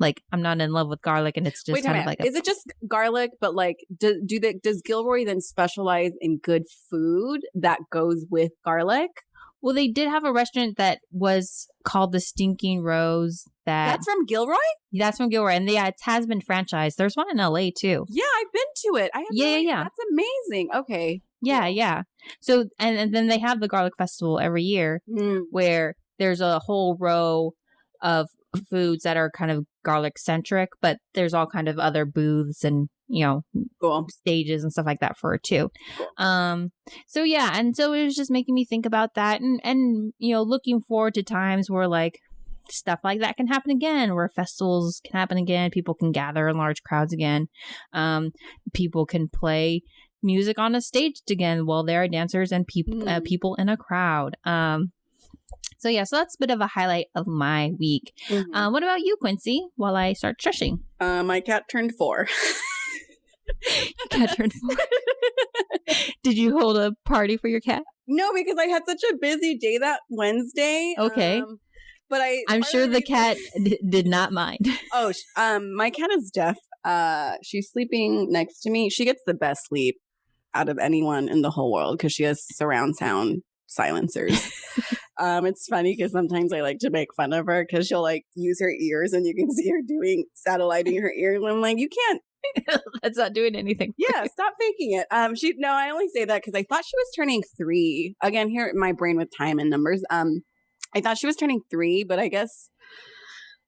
like, I'm not in love with garlic, and it's just kind of like is it just garlic? But like, does Gilroy then specialize in good food that goes with garlic? Well, they did have a restaurant that was called the Stinking Rose. That's from Gilroy? That's from Gilroy. And it has been franchised. There's one in LA too. Yeah, I've been to it. Yeah. That's amazing. Okay. Yeah. So, and then they have the Garlic Festival every year where there's a whole row of foods that are kind of garlic centric, but there's all kind of other booths and, stages and stuff like that for it too. Cool. So yeah. And so it was just making me think about that and, looking forward to times where like stuff like that can happen again, where festivals can happen again. People can gather in large crowds again. People can play music on a stage again while there are dancers and people in a crowd. So that's a bit of a highlight of my week. Mm-hmm. What about you, Quincy, while I start shushing? My cat turned 4. Cat turned 4. Did you hold a party for your cat? No, because I had such a busy day that Wednesday. Okay. But I'm sure the cat did not mind. Oh, my cat is deaf. She's sleeping next to me. She gets the best sleep out of anyone in the whole world because she has surround sound silencers. It's funny because sometimes I like to make fun of her because she'll like use her ears and you can see her doing satelliting her ears. And I'm like, you can't. That's not doing anything. Yeah, stop faking it. I only say that because I thought she was turning 3. Again, here my brain with time and numbers. I thought she was turning 3, but I guess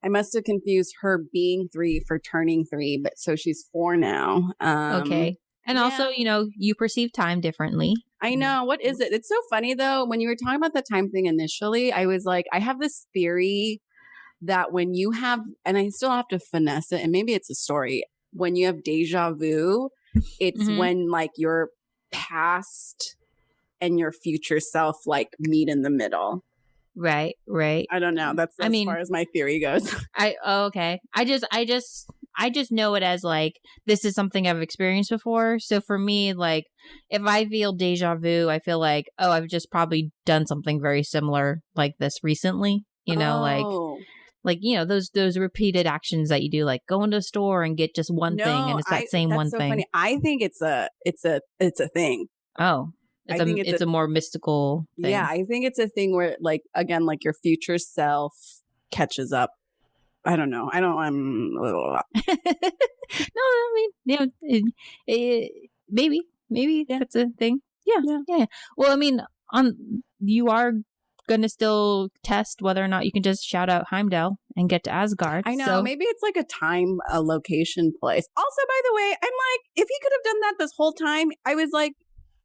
I must have confused her being 3 for turning 3. But so she's 4 now. Okay. And also, you perceive time differently. I know. What is it? It's so funny, though. When you were talking about the time thing initially, I was like, I have this theory that when you have, and I still have to finesse it, and maybe it's a story, when you have deja vu, it's when like your past and your future self like meet in the middle. Right. I don't know. That's as far as my theory goes. Okay. I just know it as like, this is something I've experienced before. So for me, like, if I feel deja vu, I feel like, I've just probably done something very similar like this recently, like, those repeated actions that you do, like go into a store and get just one thing. And it's that same one thing. Funny. I think it's a thing. Oh, it's a more mystical thing. Yeah, I think it's a thing where, like, again, like your future self catches up. I don't know. No, I mean, maybe that's a thing. Yeah. Well, I mean, you are going to still test whether or not you can just shout out Heimdall and get to Asgard. I know. So maybe it's like a location place. Also, by the way, I'm like, if he could have done that this whole time, I was like,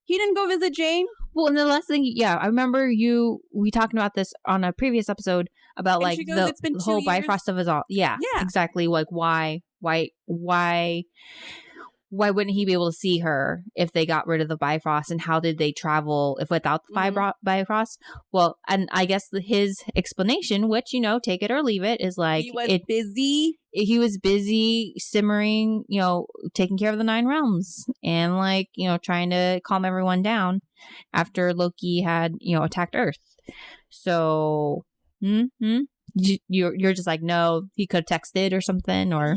he didn't go visit Jane? Well, and the last thing, I remember we talking about this on a previous episode about like the whole bifrost of us all. Yeah, exactly. Like why wouldn't he be able to see her if they got rid of the bifrost, and how did they travel if without the bifrost? Well, and I guess his explanation, which, take it or leave it, is like he was busy. He was busy simmering, taking care of the 9 realms and like, trying to calm everyone down after Loki had, attacked Earth. So, you're just like, no, he could have texted or something, or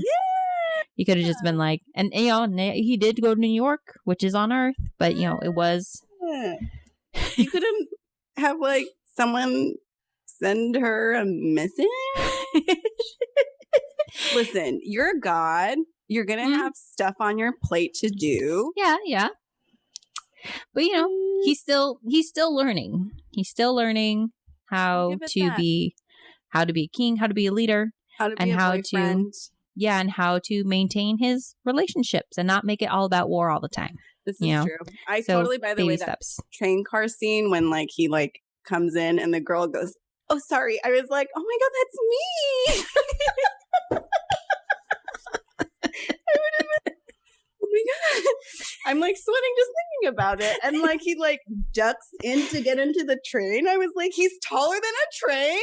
he could have just been like, and he did go to New York, which is on Earth, but it was. You couldn't have like someone send her a message. Listen, you're a god. You're going to have stuff on your plate to do. Yeah. But, he's still learning. He's still learning how to be a king, how to be a leader, how to be a boyfriend. And how to maintain his relationships and not make it all about war all the time. This is true. I totally, by the way, that train car scene when like he like comes in and the girl goes, "Oh, sorry." I was like, "Oh my God, that's me." I would have been, oh my God. I'm like sweating just thinking about it. And like he like ducks in to get into the train. I was like, he's taller than a train.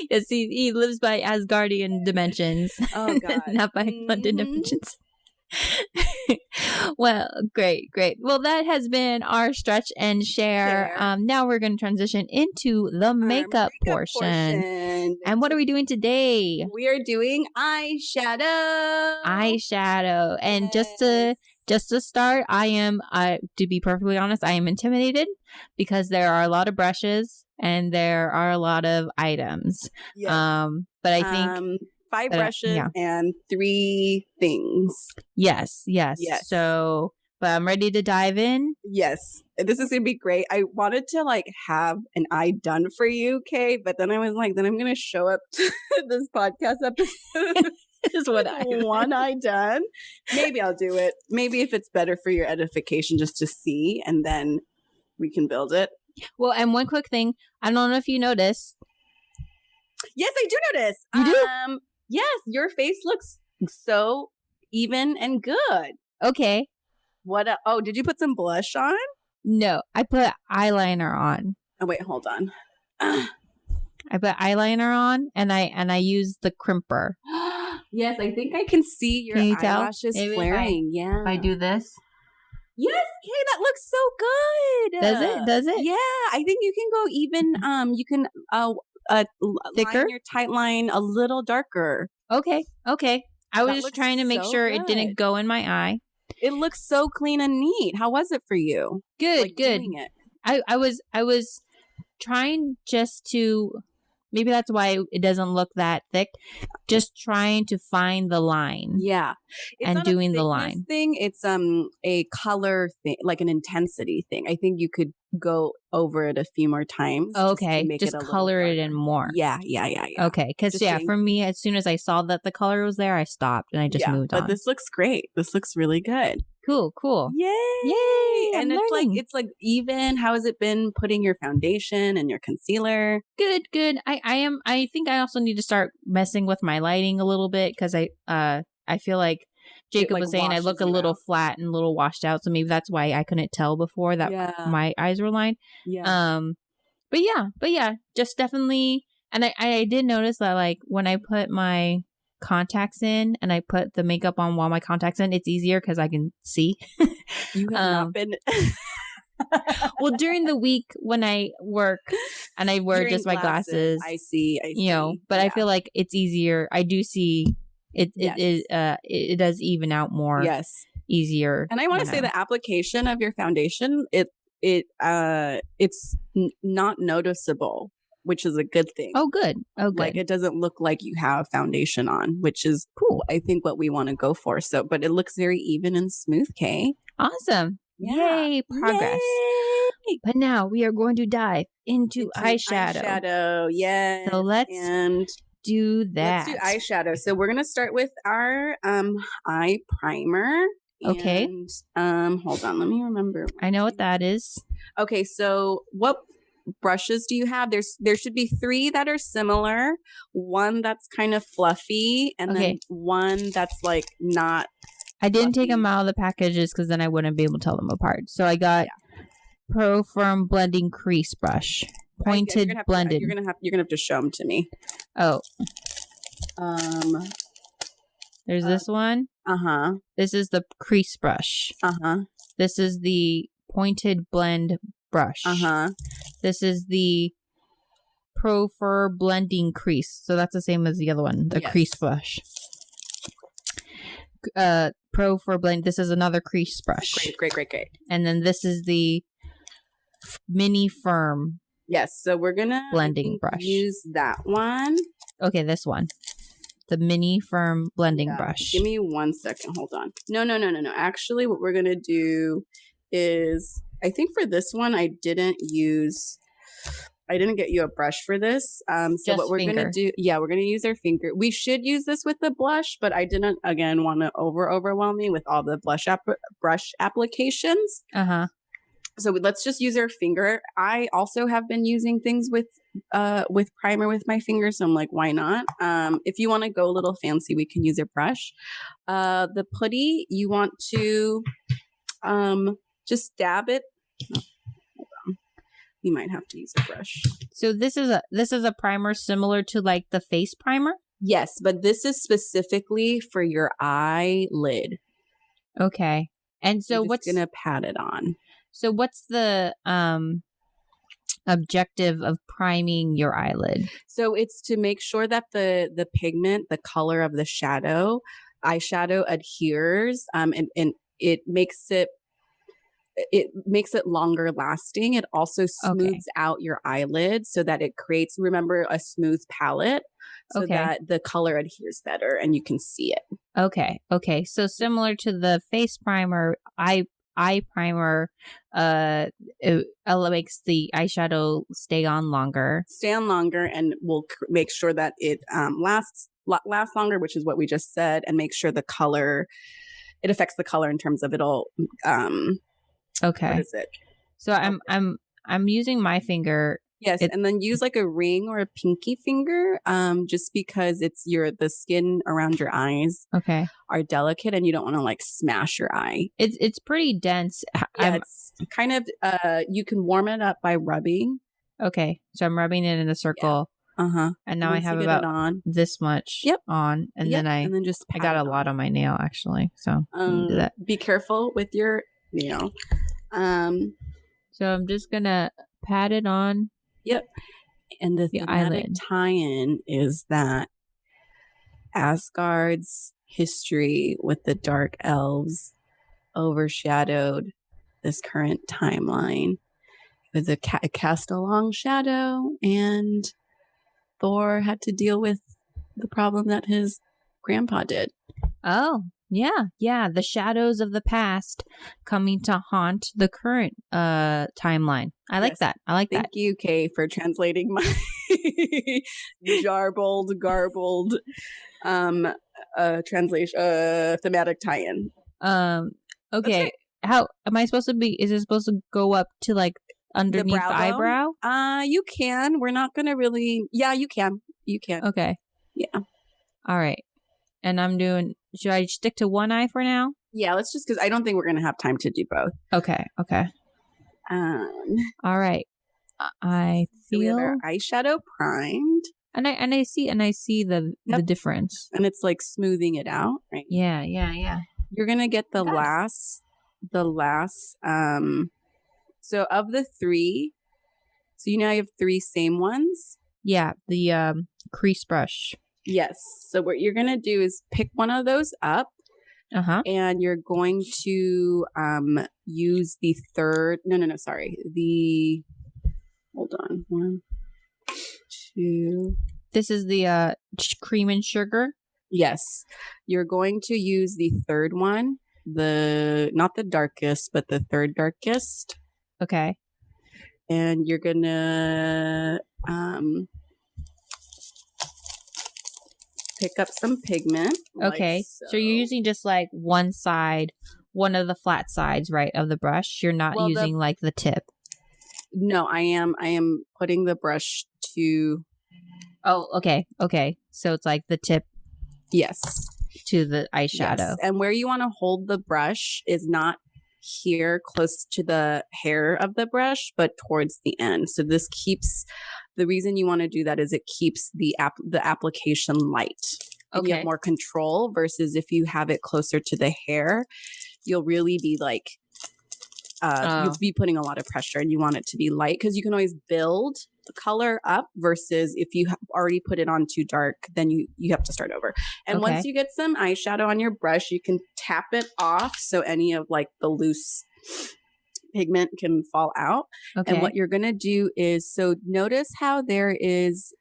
Yes, he lives by Asgardian dimensions. Oh God. Not by London dimensions. Well, great. Well, that has been our stretch and share. Now we're going to transition into the makeup portion. And what are we doing today? We are doing eyeshadow. And just to start, I am, to be perfectly honest, I am intimidated because there are a lot of brushes and there are a lot of items. Yes. But I think 5 brushes and 3 things. Yes. So, but I'm ready to dive in. Yes. This is going to be great. I wanted to have an eye done for you, Kay, but then I was like, then I'm going to show up to this podcast episode. Is what one eye done. Maybe I'll do it. Maybe if it's better for your edification just to see, and then we can build it. Well, and one quick thing. I don't know if you noticed. Yes, I do notice. You do? Yes, your face looks so even and good. Okay. Oh, did you put some blush on? No, I put eyeliner on. Oh, wait, hold on. I put eyeliner on and I use the crimper. Yes, I think I can see your eyelashes flaring. If I do this. Yes, Kay, that looks so good. Does it? Yeah, I think you can go even, you can thicker? line your tight line a little darker. Okay. I was just trying to make sure it didn't go in my eye. It looks so clean and neat. How was it for you? Good. Doing it? I was trying just to, maybe that's why it doesn't look that thick. Just trying to find the line. Yeah. And doing the line thing. It's a color thing, like an intensity thing. I think you could go over it a few more times. Okay. Just color it in more. Yeah. Okay. Because for me, as soon as I saw that the color was there, I stopped and I just moved on. But this looks great. This looks really good. Cool. Yay. And it's like even. How has it been putting your foundation and your concealer? Good. I think I also need to start messing with my lighting a little bit because I feel like Jacob was saying I look a little flat and a little washed out, so maybe that's why I couldn't tell before that my eyes were lined. Yeah. But yeah, just definitely. And I did notice that when I put my contacts in and I put the makeup on while my contacts in, it's easier because I can see. You have not been. Well, during the week when I work and I wear just my glasses, I see. But I feel like it's easier. I do see. It does even out more. Yes. Easier. And I want to say the application of your foundation, it's not noticeable, which is a good thing. Oh, good. It doesn't look like you have foundation on, which is cool. I think what we want to go for. So, but it looks very even and smooth, Kay. Awesome. Yeah. Yay, progress. Yay. But now we are going to dive into eyeshadow. Yes. So let's do that. Let's do eyeshadow. So we're going to start with our eye primer. Okay. And, hold on. Let me remember. I know what that is. Okay. So what brushes do you have? There should be 3 that are similar. One that's kind of fluffy, and then one that's not. I didn't take them out of the packages because then I wouldn't be able to tell them apart. So I got Pro Firm Blending Crease Brush. Pointed blended. You're gonna have to show them to me. Oh. There's this one. This is the crease brush. This is the pointed blend brush. This is the Pro Fur Blending Crease. So that's the same as the other one, the crease brush. Pro Fur Blend. This is another crease brush. Great. And then this is the mini firm. Yes, so we're gonna blending brush. Use that one. Okay, this one. The mini firm blending brush. Give me 1 second. Hold on. No. Actually, what we're gonna do is, I think for this one, I didn't get you a brush for this. So just what we're gonna do, we're gonna use our finger. We should use this with the blush, but I didn't want to overwhelm you with all the brush applications. So let's just use our finger. I also have been using things with primer with my fingers. So I'm like, why not? If you want to go a little fancy, we can use a brush. The putty, you want to just dab it. You might have to use a brush. So this is a primer similar to like the face primer? Yes, but this is specifically for your eyelid. Okay. And so I'm just gonna pat it on. So what's the objective of priming your eyelid? So it's to make sure that the pigment, the color of the eyeshadow adheres, and it makes it longer lasting. It also smooths out your eyelid so that it creates, remember, a smooth palette so that the color adheres better and you can see it. Okay. So similar to the face primer, eye primer it makes the eyeshadow stay on longer and will make sure that it lasts longer, which is what we just said, and make sure it affects the color in terms of it'll what is it? So I'm using my finger. Yes, and then use like a ring or a pinky finger, just because the skin around your eyes are delicate and you don't want to like smash your eye. It's pretty dense. Yeah, it's kind of you can warm it up by rubbing. Okay, so I'm rubbing it in a circle. Yeah. And now I have about this much on, and then just I got a lot on my nail actually. So do that. Be careful with your nail. So I'm just gonna pat it on. Yep. And the thematic tie-in is that Asgard's history with the dark elves overshadowed this current timeline. It cast a long shadow, and Thor had to deal with the problem that his grandpa did. Oh, yeah. The shadows of the past coming to haunt the current timeline. I like that. Thank you, Kay, for translating my garbled translation thematic tie-in. Okay. How am I supposed to be? Is it supposed to go up to like underneath the eyebrow? You can. We're not gonna really. Yeah, you can. Okay. Yeah. All right. And I'm doing. Should I stick to one eye for now? Yeah, let's just, because I don't think we're gonna have time to do both. Okay. All right. I feel we have our eyeshadow primed, and I see the difference, and it's like smoothing it out, right? Yeah. You're gonna get the last. So of the three, so you have three same ones. Yeah, the crease brush. Yes. So what you're gonna do is pick one of those up. And you're going to use the third. No. Sorry. Hold on. 1, 2. This is the cream and sugar. Yes. You're going to use the third one. Not the darkest, but the third darkest. Okay. And you're gonna pick up some pigment. Okay. So you're using just like one side, one of the flat sides, right, of the brush. You're not using like the tip. No, I am putting the brush to. Oh, okay. So it's like the tip. Yes. To the eyeshadow. Yes. And where you want to hold the brush is not here close to the hair of the brush, but towards the end. So this keeps. The reason you want to do that is it keeps the application light. And you have more control versus if you have it closer to the hair, you'll really be like, you'll be putting a lot of pressure, and you want it to be light because you can always build the color up versus if you have already put it on too dark, then you have to start over. And once you get some eyeshadow on your brush, you can tap it off so any of like the loose pigment can fall out. And what you're going to do is, so notice how there is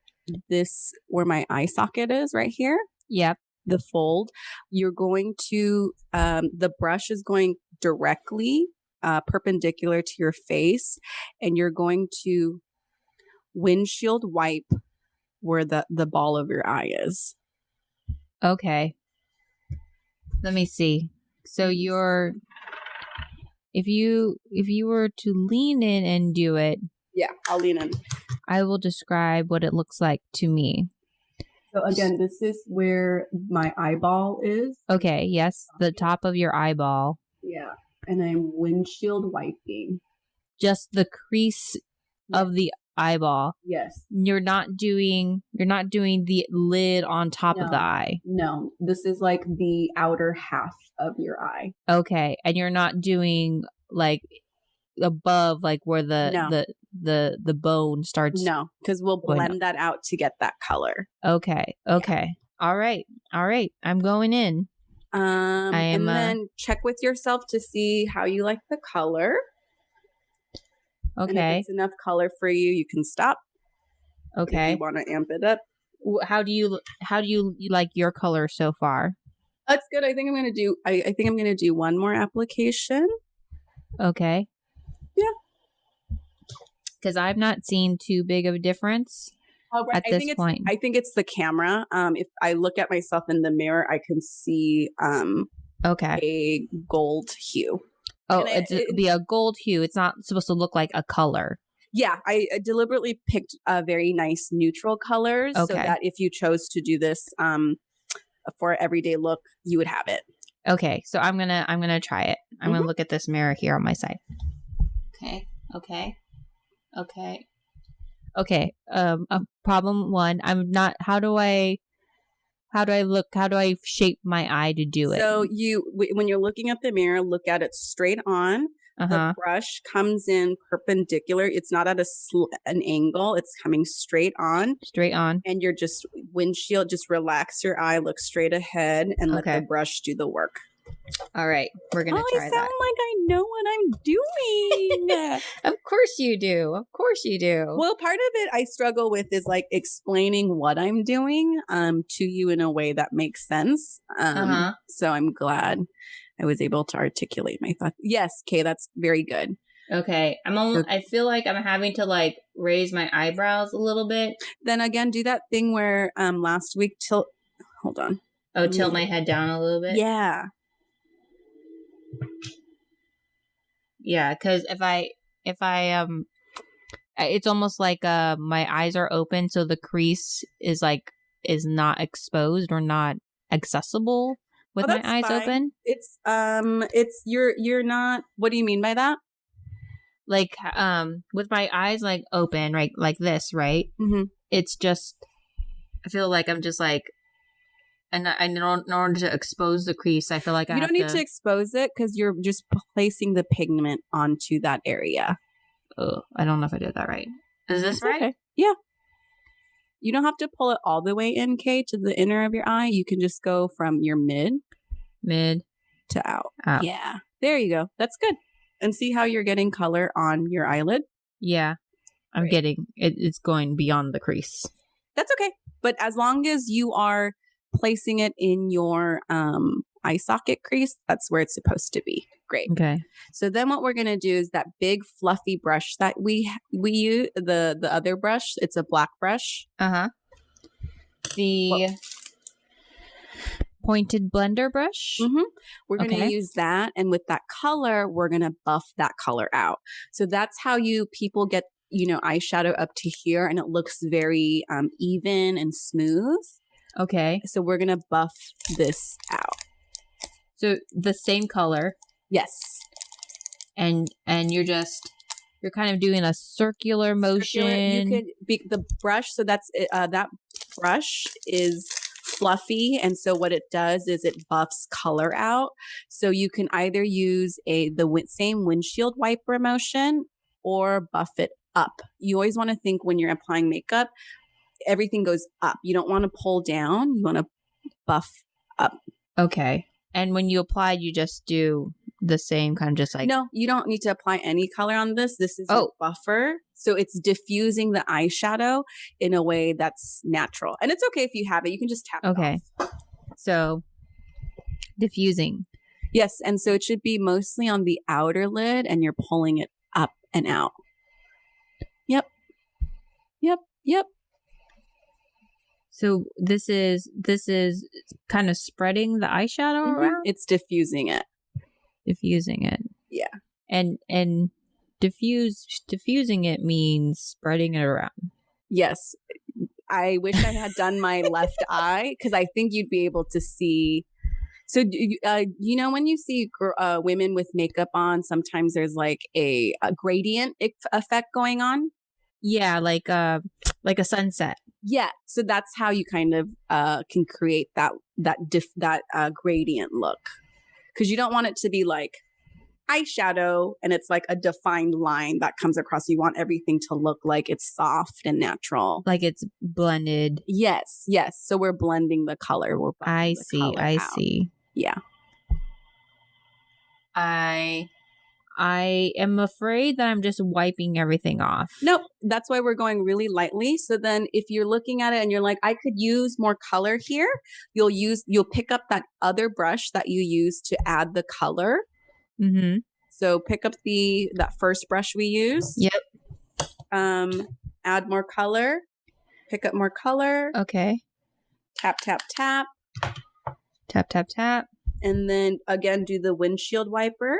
this where my eye socket is right here. Yep. The fold. You're going to, the brush is going directly perpendicular to your face, and you're going to windshield wipe where the ball of your eye is. Okay. Let me see. So if you were to lean in and do it. Yeah, I'll lean in. I will describe what it looks like to me. So again, this is where my eyeball is. Okay, yes, the top of your eyeball. Yeah, and I'm windshield wiping. Just the crease of the eyeball. Yes. You're not doing the lid on top of the eye. No, this is like the outer half of your eye. Okay, and you're not doing like above, like where the bone starts. No, because we'll blend that out to get that color. Okay. Yeah. All right. I'm going in. And then check with yourself to see how you like the color. Okay. And if it's enough color for you, you can stop. Okay. If you want to amp it up. How do you like your color so far? That's good. I think I'm gonna do one more application. Okay. Yeah. Because I've not seen too big of a difference at this point. I think it's the camera. If I look at myself in the mirror, I can see a gold hue. Oh, it'd be a gold hue. It's not supposed to look like a color. Yeah, I deliberately picked very nice neutral colors so that if you chose to do this for an everyday look, you would have it. Okay, so I'm gonna try it. I'm gonna look at this mirror here on my side. Okay. Problem one. I'm not. How do I look? How do I shape my eye to do it? So when you're looking at the mirror, look at it straight on. The brush comes in perpendicular. It's not at an angle. It's coming straight on. And you're just relax your eye, look straight ahead, and let the brush do the work. All right. We're going to try that. I sound like I know what I'm doing. Of course you do. Well, part of it I struggle with is like explaining what I'm doing to you in a way that makes sense. So I'm glad I was able to articulate my thoughts. Yes, Kay, that's very good. Okay. I feel like I'm having to like raise my eyebrows a little bit. Then again, do that thing where last week hold on. Oh, tilt my head down a little bit? Yeah. Yeah, because if I it's almost like my eyes are open, so the crease is not exposed or not accessible with my eyes open. It's you're not. What do you mean by that? Like with my eyes like open, right, like this, right? Mm-hmm. It's just I feel like I'm just like. And in order to expose the crease, I feel like you don't need to expose it because you're just placing the pigment onto that area. Oh, I don't know if I did that right. Is this right? Okay. Yeah. You don't have to pull it all the way in, Kay, to the inner of your eye. You can just go from your mid to out. Yeah. There you go. That's good. And see how you're getting color on your eyelid? Yeah. I'm getting it. It's going beyond the crease. That's okay. But as long as you are placing it in your eye socket crease, that's where it's supposed to be. Great. Okay. So then what we're going to do is that big fluffy brush that we use, the other brush, it's a black brush. The pointed blender brush. Mm-hmm. We're going to use that. And with that color, we're going to buff that color out. So that's how people get, eyeshadow up to here and it looks very even and smooth. Okay. So we're going to buff this out. So the same color. Yes. And you're kind of doing a circular motion. You could be the brush. So that's that brush is fluffy. And so what it does is it buffs color out. So you can either use the same windshield wiper motion or buff it up. You always want to think when you're applying makeup, everything goes up. You don't want to pull down. You want to buff up. Okay. And when you apply, you just do the same kind of just like... No, you don't need to apply any color on this. This is a buffer. So it's diffusing the eyeshadow in a way that's natural. And it's okay if you have it. You can just tap it off. So diffusing. Yes. And so it should be mostly on the outer lid and you're pulling it up and out. Yep. So this is kind of spreading the eyeshadow around? It's diffusing it. Yeah. And diffusing it means spreading it around. Yes. I wish I had done my left eye because I think you'd be able to see. So, when you see women with makeup on, sometimes there's like a gradient effect going on. Yeah, like a sunset. Yeah. So that's how you kind of can create that gradient look. Because you don't want it to be like eyeshadow and it's like a defined line that comes across. You want everything to look like it's soft and natural. Like it's blended. Yes. So we're blending the color. I see. Yeah. I am afraid that I'm just wiping everything off. Nope. That's why we're going really lightly. So then if you're looking at it and you're like, I could use more color here, you'll pick up that other brush that you use to add the color. Mm-hmm. So pick up that first brush we used. Yep. Add more color. Pick up more color. Okay. Tap, tap, tap. Tap, tap, tap. And then again, do the windshield wiper.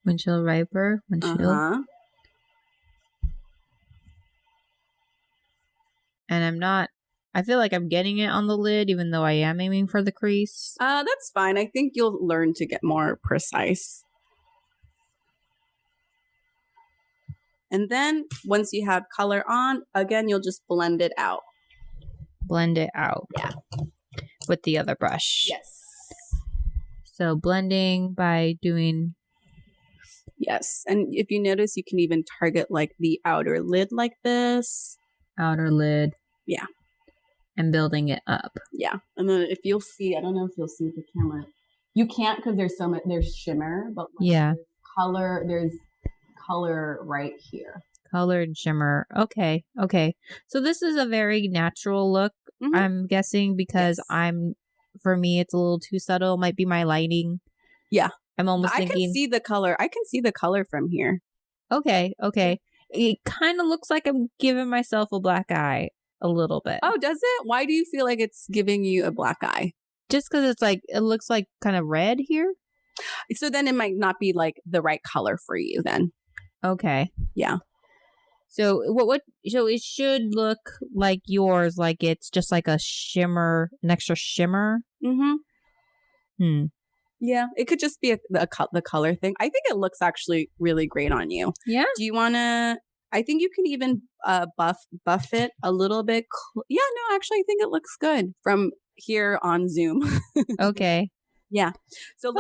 Windshield wiper. Uh-huh. And I feel like I'm getting it on the lid, even though I am aiming for the crease. That's fine. I think you'll learn to get more precise. And then once you have color on, again, you'll just blend it out. Blend it out. Yeah. With the other brush. Yes. So blending by doing... Yes. And if you notice, you can even target like the outer lid like this. Outer lid. Yeah. And building it up. Yeah. And then if you'll see, I don't know if you'll see with the camera. You can't because there's shimmer, but like yeah. There's color right here. Color and shimmer. Okay. So this is a very natural look, I'm guessing, because for me, it's a little too subtle. Might be my lighting. Yeah. I'm almost thinking. I can see the color. I can see the color from here. Okay. It kind of looks like I'm giving myself a black eye a little bit. Oh, does it? Why do you feel like it's giving you a black eye? Just because it looks like kind of red here. So then it might not be like the right color for you then. Okay. Yeah. So so it should look like yours, like it's just like an extra shimmer. Mm-hmm. Yeah, it could just be the color thing. I think it looks actually really great on you. Yeah. Do you want to? I think you can even buff it a little bit. Yeah, no, actually, I think it looks good from here on Zoom. Okay. Yeah. So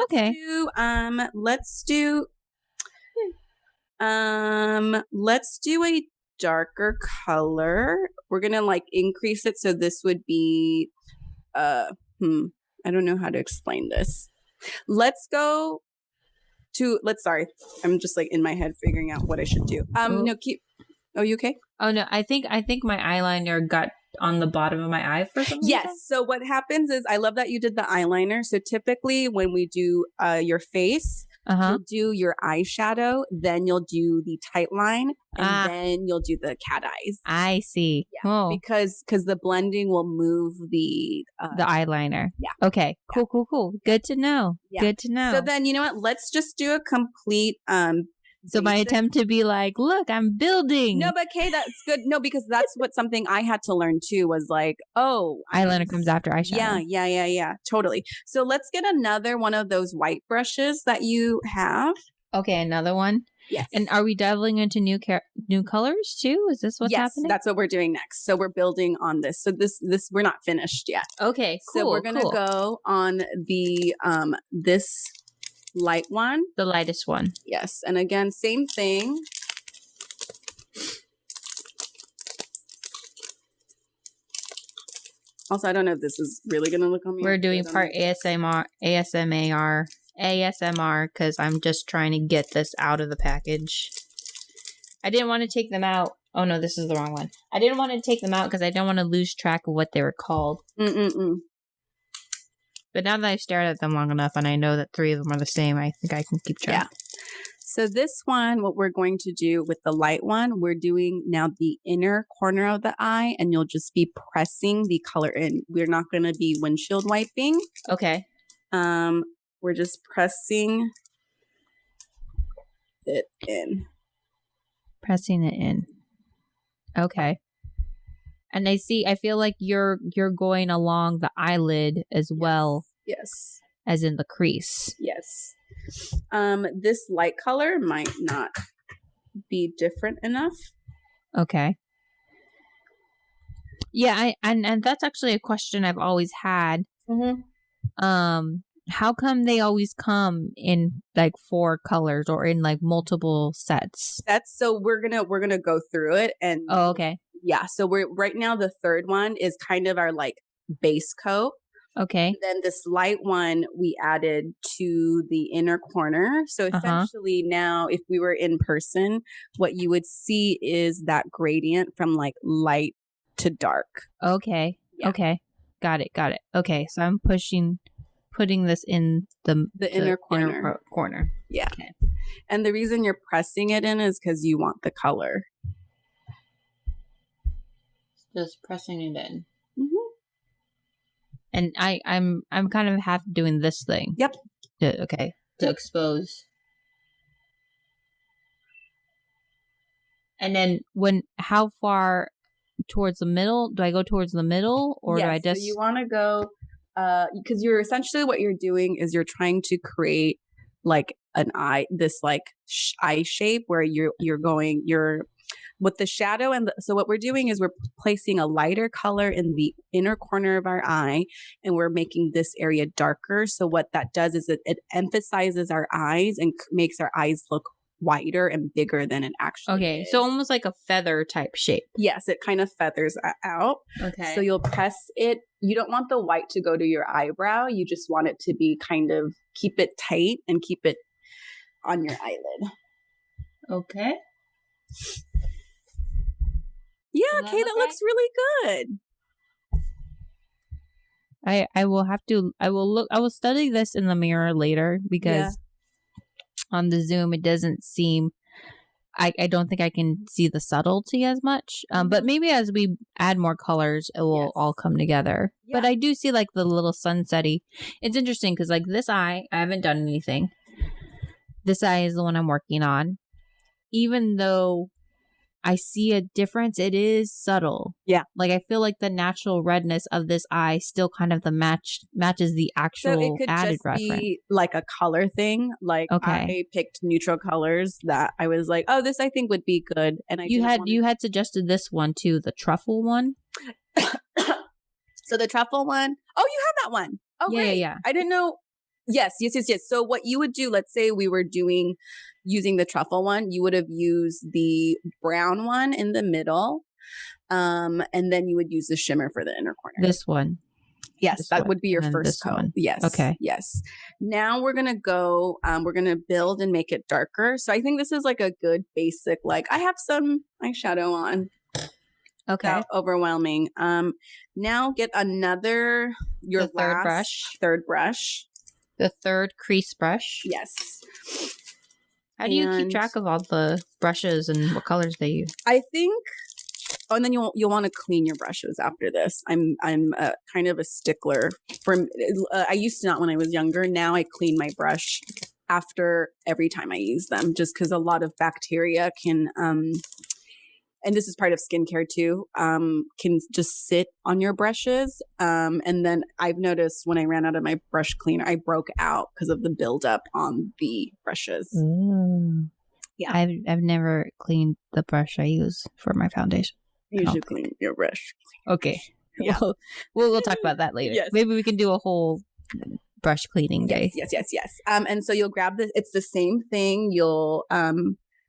let's do a darker color. We're gonna like increase it. So this would be I don't know how to explain this. Sorry. I'm just like in my head figuring out what I should do. Oh, you okay? Oh no, I think my eyeliner got on the bottom of my eye for some reason. Yes. So what happens is, I love that you did the eyeliner. So typically when we do your face, you'll do your eyeshadow, then you'll do the tight line, and then you'll do the cat eyes. I see. Yeah. Oh. Because the blending will move the eyeliner. Yeah. Okay. Cool. Good to know. Yeah. Good to know. So then, you know what? Let's just do a complete So my attempt to be like, look, I'm building. No, but Kay, that's good. No, because that's something I had to learn too, was like, eyeliner comes after eyeshadow. Yeah. Totally. So let's get another one of those white brushes that you have. Okay, another one. Yes. And are we dabbling into new colors too? Is this what's happening? Yes, that's what we're doing next. So we're building on this. So this we're not finished yet. Okay, cool. So we're gonna go on the this light one. The lightest one. Yes. And again, same thing. Also, I don't know if this is really going to look on me. We're doing part ASMR, because I'm just trying to get this out of the package. I didn't want to take them out. Oh, no, this is the wrong one. I didn't want to take them out because I don't want to lose track of what they were called. But now that I've stared at them long enough and I know that 3 of them are the same, I think I can keep track. Yeah. So this one, what we're going to do with the light one, we're doing now the inner corner of the eye, and you'll just be pressing the color in. We're not going to be windshield wiping. Okay. We're just pressing it in. Pressing it in. Okay. And I feel like you're going along the eyelid as well. Yes. As in the crease. Yes. This light color might not be different enough. Okay. Yeah, and that's actually a question I've always had. How come they always come in like 4 colors or in like multiple sets? So we're gonna go through it and okay. Yeah, so we're right now the third one is kind of our like base coat. Okay. And then this light one we added to the inner corner. So essentially now if we were in person, what you would see is that gradient from like light to dark. Okay. Yeah. Okay. Got it. Okay, so I'm putting this in the inner corner. corner. Yeah. Okay. And the reason you're pressing it in is because you want the color. Just pressing it in. And I'm kind of half doing this thing. Yep. To expose. And then how far towards the middle? Do I go towards the middle or do I just? So you want to go because you're essentially what you're doing is you're trying to create like an eye, this like eye shape where you're with the shadow. And so what we're doing is we're placing a lighter color in the inner corner of our eye and we're making this area darker. So what that does is it emphasizes our eyes and makes our eyes look wider and bigger than it actually is. So almost like a feather type shape. Yes, it kind of feathers out. Okay. So you'll press it. You don't want the white to go to your eyebrow. You just want it to be kind of keep it tight and keep it on your eyelid. Okay. Yeah, okay, that looks really good. I will study this in the mirror later because on the Zoom it doesn't seem I don't think I can see the subtlety as much. But maybe as we add more colors it will all come together. Yeah. But I do see like the little sunsetty. It's interesting because like this eye, I haven't done anything. This eye is the one I'm working on. Even though I see a difference, it is subtle. Yeah. Like I feel like the natural redness of this eye still kind of matches the actual added reference. So it could just be like a color thing. Like I picked neutral colors that I was like, oh, this I think would be good. And you had suggested this one too, the truffle one. So the truffle one. Oh, you have that one. Oh, yeah. I didn't know. Yes. So what you would do, let's say we were using the truffle one, you would have used the brown one in the middle. And then you would use the shimmer for the inner corner. This one. Yes, that would be your first coat. One. Yes. Okay. Yes. Now we're going to go, we're going to build and make it darker. So I think this is like a good basic, like I have some eyeshadow on. Okay. Without overwhelming. Now get third brush. The third crease brush. Yes. How do you keep track of all the brushes and what colors they use? I think. Oh, and then you'll want to clean your brushes after this. I'm kind of a stickler for. I used to not when I was younger. Now I clean my brush after every time I use them, just because a lot of bacteria can. And this is part of skincare too, can just sit on your brushes. And then I've noticed when I ran out of my brush cleaner, I broke out because of the buildup on the brushes. Ooh. Yeah. I've never cleaned the brush I use for my foundation. You should clean your brush. Okay. Yeah. We'll talk about that later. Yes. Maybe we can do a whole brush cleaning day. Yes. And so you'll grab this. It's the same thing. You'll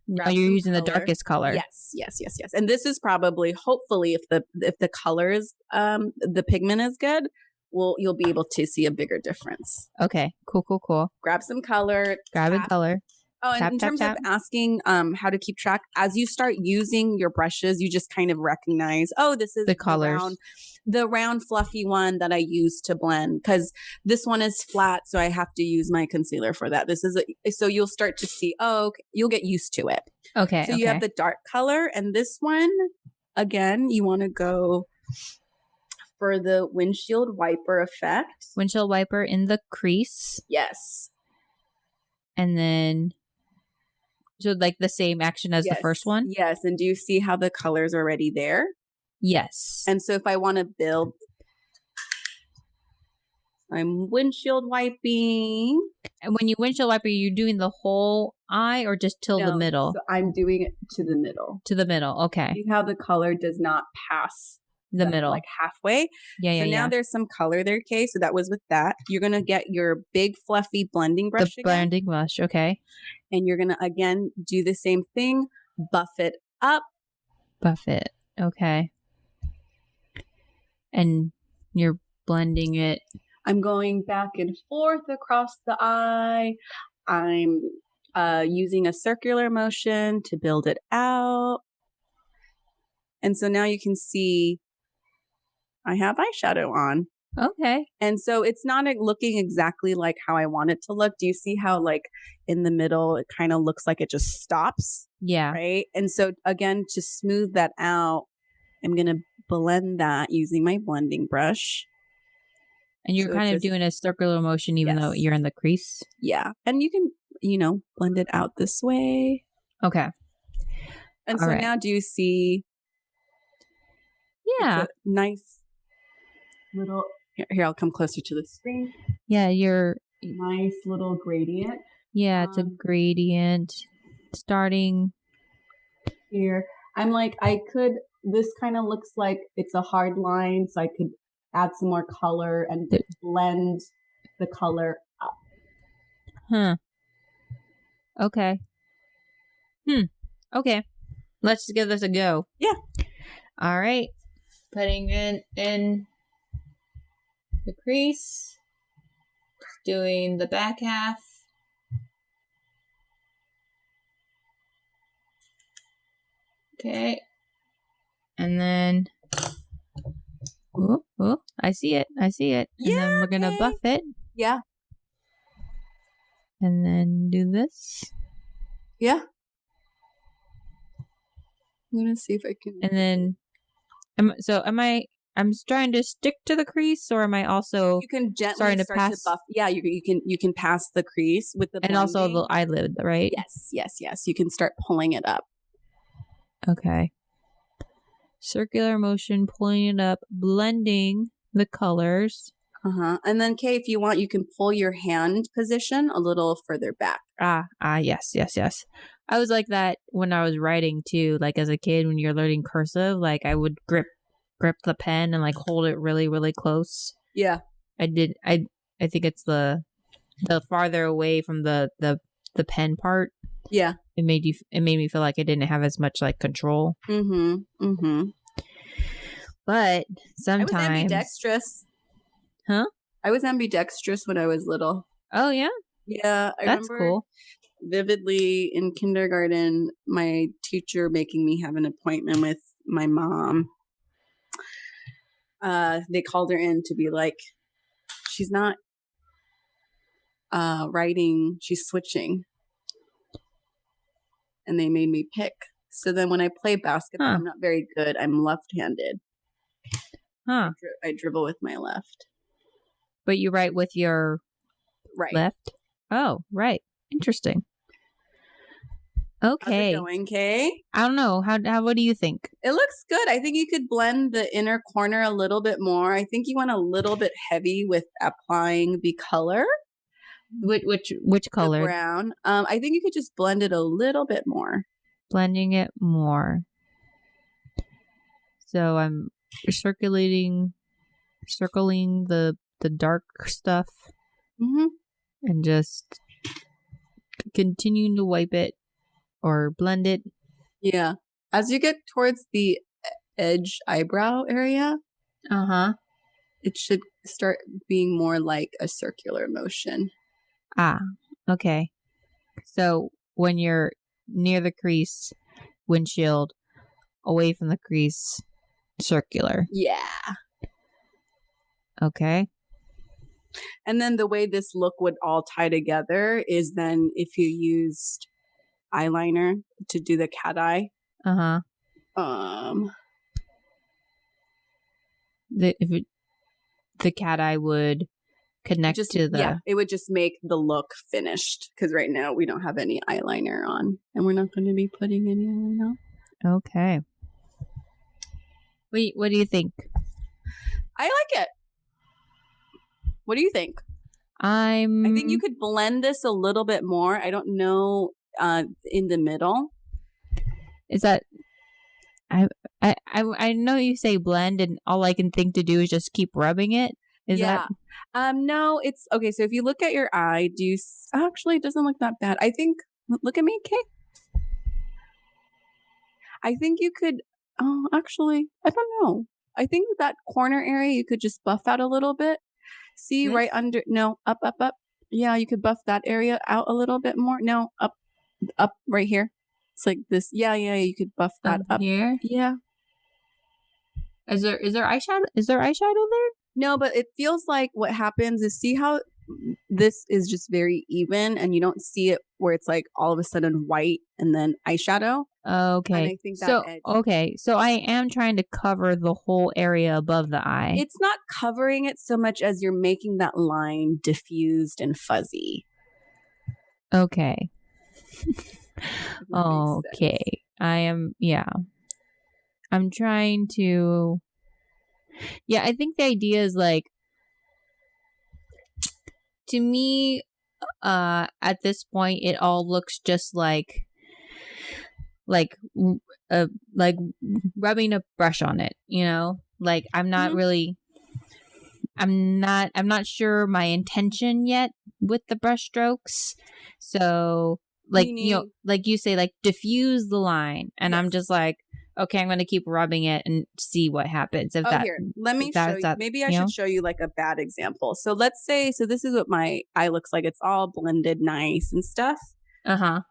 you're using the darkest color. Yes. And this is probably, hopefully, if the colors, the pigment is good, you'll be able to see a bigger difference. Okay. Cool. Grab some color. Color. Oh, and in terms of asking how to keep track, as you start using your brushes, you just kind of recognize, oh, this is the colors. The round fluffy one that I use to blend, because this one is flat, so I have to use my concealer for that. So you'll start to see, you'll get used to it. Okay. So you have the dark color, and this one, again, you want to go for the windshield wiper effect. Windshield wiper in the crease. Yes. And then, so like the same action as the first one? Yes. And do you see how the color's already there? Yes. And so if I want to build, I'm windshield wiping. And when you windshield wipe, are you doing the whole eye or just till the middle? So I'm doing it to the middle. To the middle. Okay. See how the color does not pass The middle. Like halfway. Yeah, so now there's some color there, Kay. So that was with that. You're going to get your big fluffy blending brush The blending brush, okay. And you're going to, again, do the same thing. Buff it up. Buff it. Okay. And you're blending it. I'm going back and forth across the eye. I'm using a circular motion to build it out. And so now you can see I have eyeshadow on. Okay. And so it's not looking exactly like how I want it to look. Do you see how like in the middle, it kind of looks like it just stops? Yeah. Right. And so again, to smooth that out, I'm going to blend that using my blending brush. And you're kind of doing a circular motion even though you're in the crease? Yeah. And you can, blend it out this way. Okay. And so now do you see? Yeah. It's a nice little, here, I'll come closer to the screen. Yeah, nice little gradient. Yeah, it's a gradient starting here. I'm like, this kind of looks like it's a hard line, so I could add some more color and blend the color up. Huh. Okay. Okay. Let's give this a go. Yeah. All right. Putting it in the crease. Doing the back half. Okay. And then I see it. And then we're going to buff it. Yeah. And then do this. Yeah. I'm going to see if I can. And then, I'm trying to stick to the crease, or am I also you can gently starting to start pass? To buff. Yeah, you can pass the crease with the blending. And also the eyelid, right? Yes. You can start pulling it up. Okay. Circular motion, pulling it up, blending the colors. And then, Kay, if you want, you can pull your hand position a little further back. Yes. I was like that when I was writing too. Like as a kid, when you're learning cursive, like I would grip the pen and like hold it really, really close. Yeah. I think it's the farther away from the pen part. Yeah. It made me feel like I didn't have as much like control. But sometimes I was ambidextrous. Huh? I was ambidextrous when I was little. Oh yeah? Yeah. That's cool. Vividly in kindergarten, my teacher making me have an appointment with my mom. They called her in to be like, she's not writing, she's switching. And they made me pick. So then when I play basketball, I'm not very good. I'm left-handed. I dribble with my left. But you write with your left? Oh, right. Interesting. Okay. How's it going, Kay? I don't know. What do you think? It looks good. I think you could blend the inner corner a little bit more. I think you went a little bit heavy with applying the color. Which color? The brown. I think you could just blend it a little bit more. Blending it more. So I'm circling the dark stuff. And just continuing to wipe it or blend it. Yeah. As you get towards the edge eyebrow area, it should start being more like a circular motion. Okay. So when you're near the crease, windshield, away from the crease, circular. Yeah. Okay. And then the way this look would all tie together is then if you used eyeliner to do the cat eye. The cat eye would connect to the... Yeah, it would just make the look finished. Because right now we don't have any eyeliner on. And we're not going to be putting any eyeliner on. Okay. What do you think? I like it. What do you think? I think you could blend this a little bit more. I don't know in the middle. Is that I know you say blend, and all I can think to do is just keep rubbing it. Is that? No, it's okay. So if you look at your eye, actually, it doesn't look that bad. I think, look at me, Kay. I think you could, actually, I don't know. I think that corner area, you could just buff out a little bit. See, right under, no, up. Yeah, you could buff that area out a little bit more. No, up right here. It's like this. Yeah, you could buff that up. Here? Yeah. Is there eyeshadow? Is there eyeshadow there? No, but it feels like what happens is, see how this is just very even and you don't see it where it's like all of a sudden white and then eyeshadow. Okay. And I think that edge. Okay. So I am trying to cover the whole area above the eye. It's not covering it so much as you're making that line diffused and fuzzy. Okay. Okay. I'm trying to. Yeah, I think the idea is like, to me, at this point, it all looks just like rubbing a brush on it, you know? Like, I'm not really, I'm not sure my intention yet with the brush strokes. So, like, you know, like you say, like, diffuse the line. And I'm just like, okay, I'm going to keep rubbing it and see what happens. Here, let me show you. Maybe I should show you like a bad example. So let's say, this is what my eye looks like. It's all blended nice and stuff.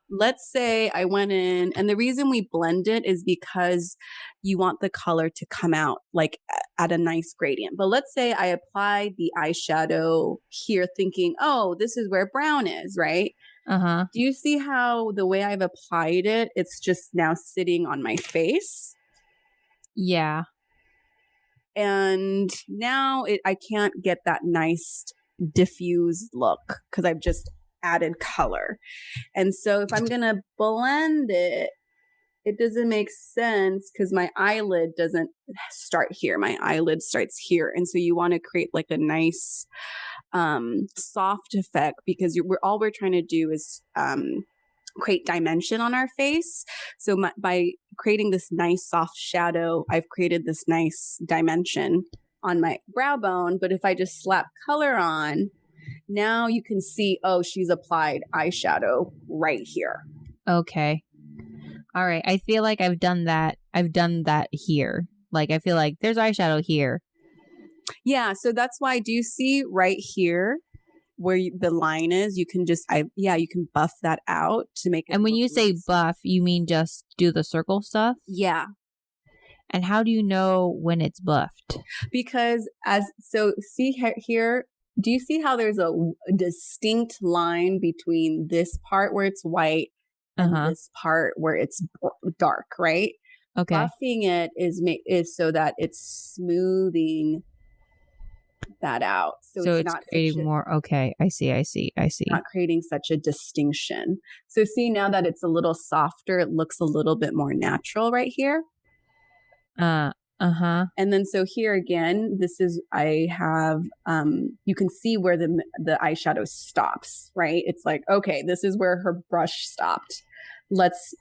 Let's say I went in, and the reason we blend it is because you want the color to come out like at a nice gradient. But let's say I applied the eyeshadow here thinking, oh, this is where brown is, right? Do you see how the way I've applied it, it's just now sitting on my face? Yeah. And now I can't get that nice diffused look because I've just added color. And so if I'm going to blend it, it doesn't make sense because my eyelid doesn't start here. My eyelid starts here. And so you want to create like a nice soft effect because all we're trying to do is create dimension on our face. So by creating this nice soft shadow, I've created this nice dimension on my brow bone. But if I just slap color on, now you can see, oh, she's applied eyeshadow right here. Okay. All right. I feel like I've done that. I've done that here. Like, I feel like there's eyeshadow here. Yeah. So that's why, do you see right here where the line is? You can just, you can buff that out to make it. And when you say buff, you mean just do the circle stuff? Yeah. And how do you know when it's buffed? Because see here, do you see how there's a distinct line between this part where it's white and this part where it's dark, right? Okay. Buffing it is so that it's smoothing that out. So it's not creating more. Okay. I see. Not creating such a distinction. So see, now that it's a little softer, it looks a little bit more natural right here. And then so here again, I have, you can see where the eyeshadow stops, right? It's like, okay, this is where her brush stopped. Let's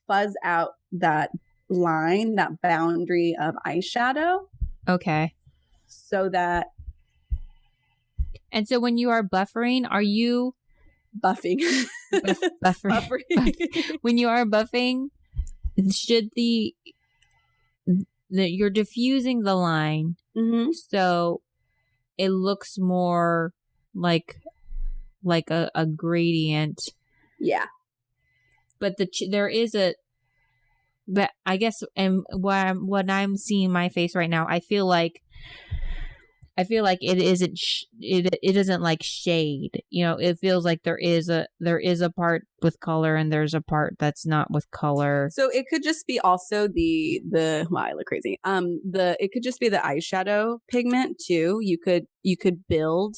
fuzz out that line, that boundary of eyeshadow. Okay. And so when you are buffering, are you buffing? Buffering. When you are buffing, should you're diffusing the line, so it looks more like a gradient. Yeah. But but I guess, and what I'm seeing my face right now, I feel like it isn't it doesn't like shade, you know. It feels like there is a part with color and there's a part that's not with color. So it could just be also the wow, I look crazy. It could just be the eyeshadow pigment too. You could build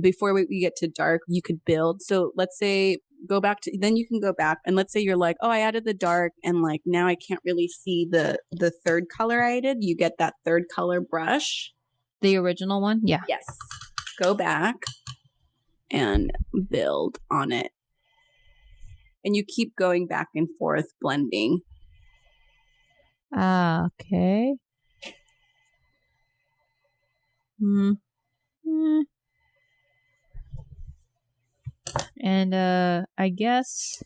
before we get to dark, you could build. So let's say then you can go back and let's say you're like, oh, I added the dark and like now I can't really see the third color I added. You get that third color brush. The original one? Yeah. Yes. Go back and build on it. And you keep going back and forth blending. Okay. And I guess.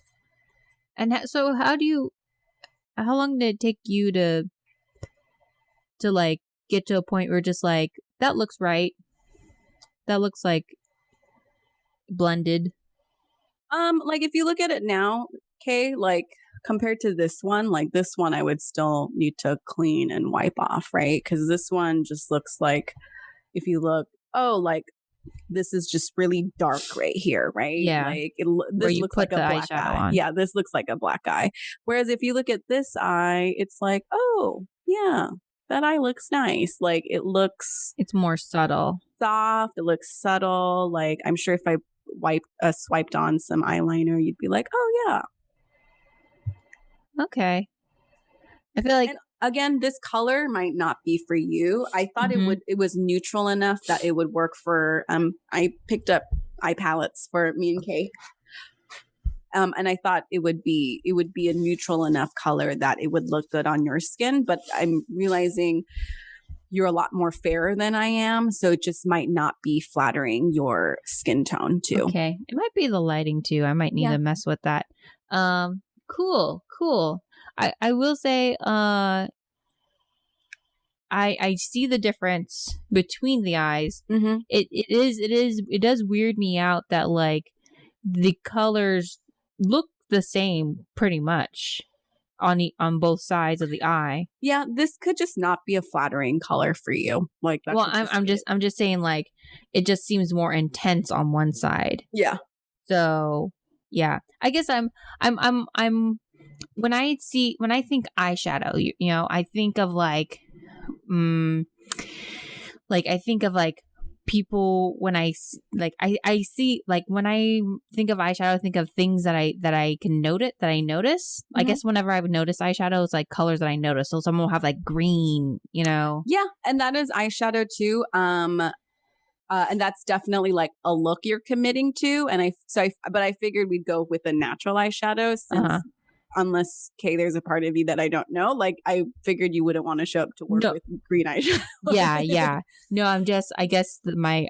And so, how long did it take you to like get to a point where just like that looks right? That looks like blended. Like if you look at it now, okay, like compared to this one, like this one I would still need to clean and wipe off, right? Because this one just looks like, if you look, like this is just really dark right here, right? Yeah. Like this looks like a black eye. On. Yeah, this looks like a black eye. Whereas if you look at this eye, it's like, oh yeah, that eye looks nice. Like it's more subtle, soft. It looks subtle. Like I'm sure if I swiped on some eyeliner, you'd be like, oh yeah. Okay. I feel like, and again, this color might not be for you. I thought it was neutral enough that it would work for, I picked up eye palettes for me and Kay. And I thought it would be a neutral enough color that it would look good on your skin. But I'm realizing you're a lot more fairer than I am. So it just might not be flattering your skin tone too. Okay. It might be the lighting too. I might need to mess with that. Cool. I will say, I see the difference between the eyes. Mm-hmm. It does weird me out that like the colors look the same pretty much on both sides of the eye. Yeah, this could just not be a flattering color for you. Like that's well, I'm just saying like it just seems more intense on one side. Yeah. So yeah, I guess I'm when I think eyeshadow, you know, I think of like I think of like people when I see like when I think of eyeshadow, I think of things that I notice. Mm-hmm. I guess whenever I would notice eyeshadow, it's like colors that I notice. So someone will have like green, you know. Yeah, and that is eyeshadow too. And that's definitely like a look you're committing to. And but I figured we'd go with a natural eyeshadow since unless there's a part of you that I don't know. Like I figured you wouldn't want to show up to work with green eyeshadow. Yeah. No, I guess my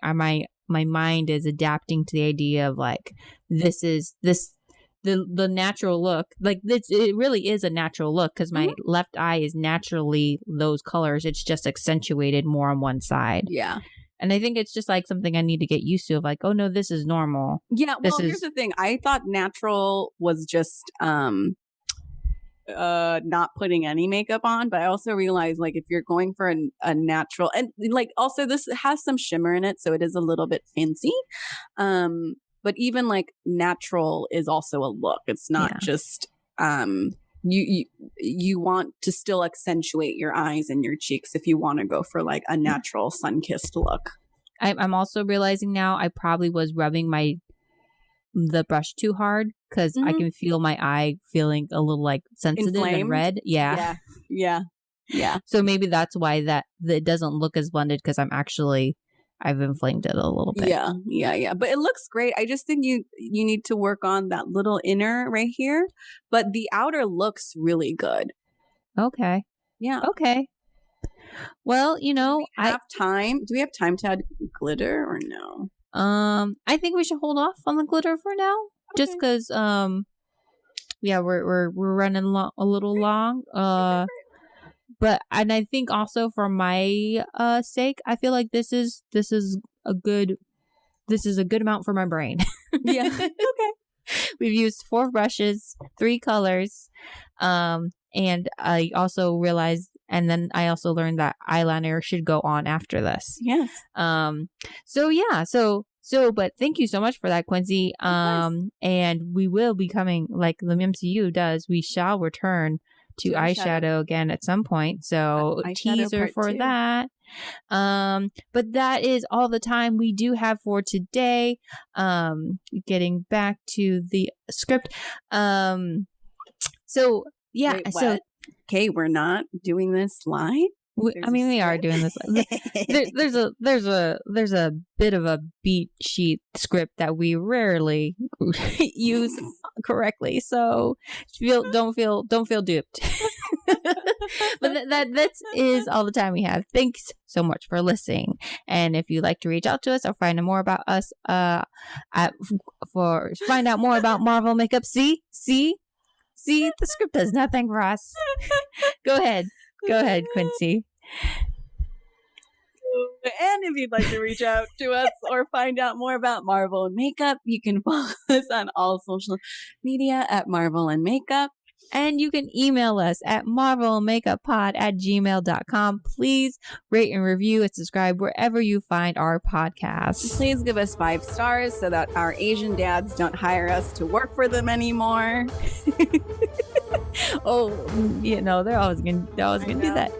mind is adapting to the idea of like the natural look. Like it really is a natural look because my left eye is naturally those colors. It's just accentuated more on one side. Yeah. And I think it's just like something I need to get used to of like, oh no, this is normal. Yeah. Well, here's the thing. I thought natural was just not putting any makeup on, but I also realized like if you're going for a natural, and like also this has some shimmer in it, so it is a little bit fancy. But even like natural is also a look. It's not just you want to still accentuate your eyes and your cheeks if you want to go for like a natural sun-kissed look. I'm also realizing now I probably was rubbing the brush too hard because I can feel my eye feeling a little like sensitive inflamed and red. Yeah. So maybe that's why that it doesn't look as blended because I've inflamed it a little bit. Yeah. But it looks great. I just think you need to work on that little inner right here, but the outer looks really good. Okay. Yeah. Okay. Well, you know, do we have time to add glitter or no? I think we should hold off on the glitter for now, just because we're running a little long. But I think also for my sake, I feel like this is a good amount for my brain. Yeah. Okay. We've used 4 brushes, 3 colors, and I also realized, and then I also learned that eyeliner should go on after this. Yes. But thank you so much for that, Quincy. And we will be coming, like the MCU does, we shall return to eyeshadow again at some point. So teaser for 2. That. But that is all the time we do have for today. Getting back to the script. So yeah. Wait, so okay, we're not doing this live. We are doing this. There's a bit of a beat sheet script that we rarely use correctly. So don't feel duped. But that is all the time we have. Thanks so much for listening. And if you'd like to reach out to us or find out more about us, find out more about Marvel makeup, see, the script does nothing for us. Go ahead, Quincy. And if you'd like to reach out to us or find out more about Marvel and Makeup, you can follow us on all social media at Marvel and Makeup. And you can email us at marvelmakeuppod@gmail.com. Please rate and review and subscribe wherever you find our podcast. Please give us 5 stars so that our Asian dads don't hire us to work for them anymore. Oh, they're always gonna do that.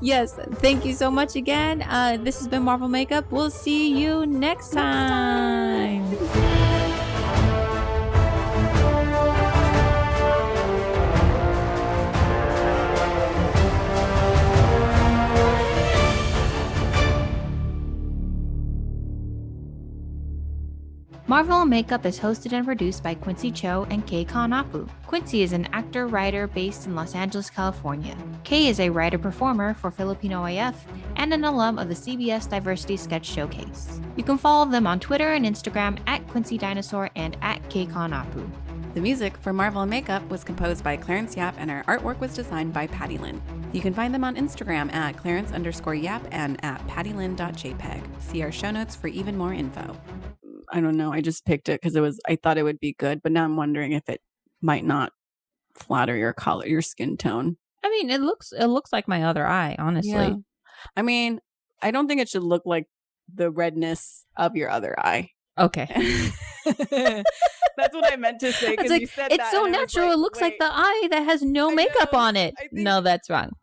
Yes, thank you so much again. This has been Marvel Makeup. We'll see you next time. Marvel Makeup is hosted and produced by Quincy Cho and Kei Kanapu. Quincy is an actor-writer based in Los Angeles, California. Kei is a writer-performer for Filipino AF and an alum of the CBS Diversity Sketch Showcase. You can follow them on Twitter and Instagram at Quincy Dinosaur and at Kei Kanapu. The music for Marvel and Makeup was composed by Clarence Yap and our artwork was designed by Patty Lynn. You can find them on Instagram at Clarence_Yap and at pattylyn.jpg. See our show notes for even more info. I don't know. I just picked it because I thought it would be good, but now I'm wondering if it might not flatter your skin tone. I mean, it looks like my other eye, honestly. Yeah. I mean, I don't think it should look like the redness of your other eye. Okay. That's what I meant to say. It's like, you said it's so natural. It looks like the eye that has no makeup on it. No, that's wrong.